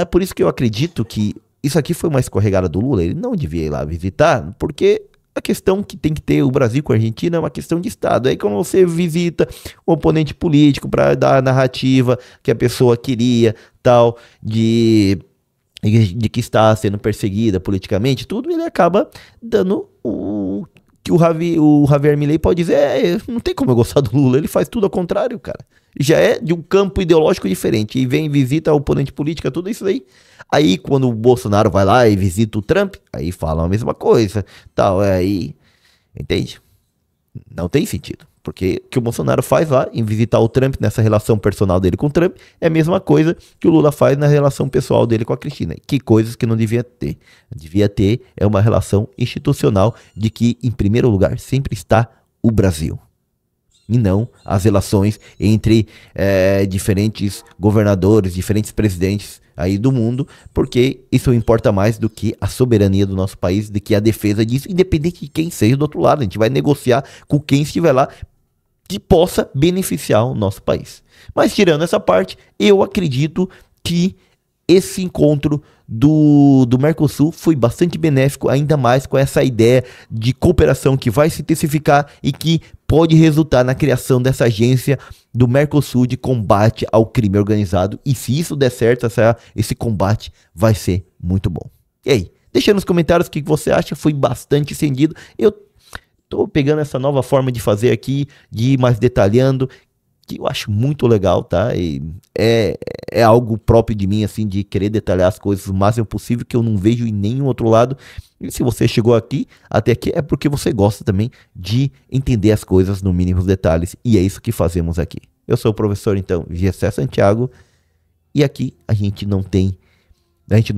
Por isso que eu acredito que isso aqui foi uma escorregada do Lula, ele não devia ir lá visitar, porque a questão que tem que ter o Brasil com a Argentina é uma questão de Estado. Aí quando você visita o oponente político para dar a narrativa que a pessoa queria, tal, de que está sendo perseguida politicamente, tudo, ele acaba dando o que o Javier Milei pode dizer, não tem como eu gostar do Lula, ele faz tudo ao contrário, cara. Já é de um campo ideológico diferente, e vem, visita o oponente político, tudo isso aí. Aí quando o Bolsonaro vai lá e visita o Trump, aí falam a mesma coisa, tal, aí, entende? Não tem sentido, porque o que o Bolsonaro faz lá em visitar o Trump, nessa relação personal dele com o Trump, é a mesma coisa que o Lula faz na relação pessoal dele com a Cristina. Que coisas que não devia ter. Devia ter é uma relação institucional de que, em primeiro lugar, sempre está o Brasil. E não as relações entre diferentes governadores, diferentes presidentes aí do mundo, porque isso importa mais do que a soberania do nosso país, do que a defesa disso, independente de quem seja do outro lado. A gente vai negociar com quem estiver lá que possa beneficiar o nosso país. Mas tirando essa parte, eu acredito que esse encontro do Mercosul foi bastante benéfico, ainda mais com essa ideia de cooperação que vai se intensificar e que pode resultar na criação dessa agência do Mercosul de combate ao crime organizado. E se isso der certo, esse combate vai ser muito bom. E aí, deixa nos comentários o que você acha, foi bastante estendido. Eu tô pegando essa nova forma de fazer aqui, de ir mais detalhando, que eu acho muito legal, tá? E é algo próprio de mim, assim, de querer detalhar as coisas o máximo possível, que eu não vejo em nenhum outro lado. E se você chegou até aqui, é porque você gosta também de entender as coisas no mínimos detalhes, e é isso que fazemos aqui. Eu sou o professor, então, Gessé Santiago, e aqui a gente não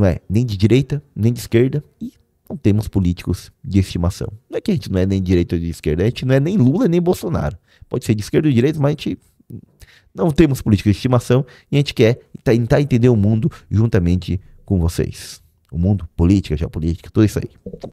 é nem de direita, nem de esquerda, e não temos políticos de estimação. Não é que a gente não é nem de direita ou de esquerda, a gente não é nem Lula nem Bolsonaro. Pode ser de esquerda ou de direita, mas a gente não temos políticos de estimação e a gente quer tentar entender o mundo juntamente com vocês. O mundo, política, geopolítica, tudo isso aí.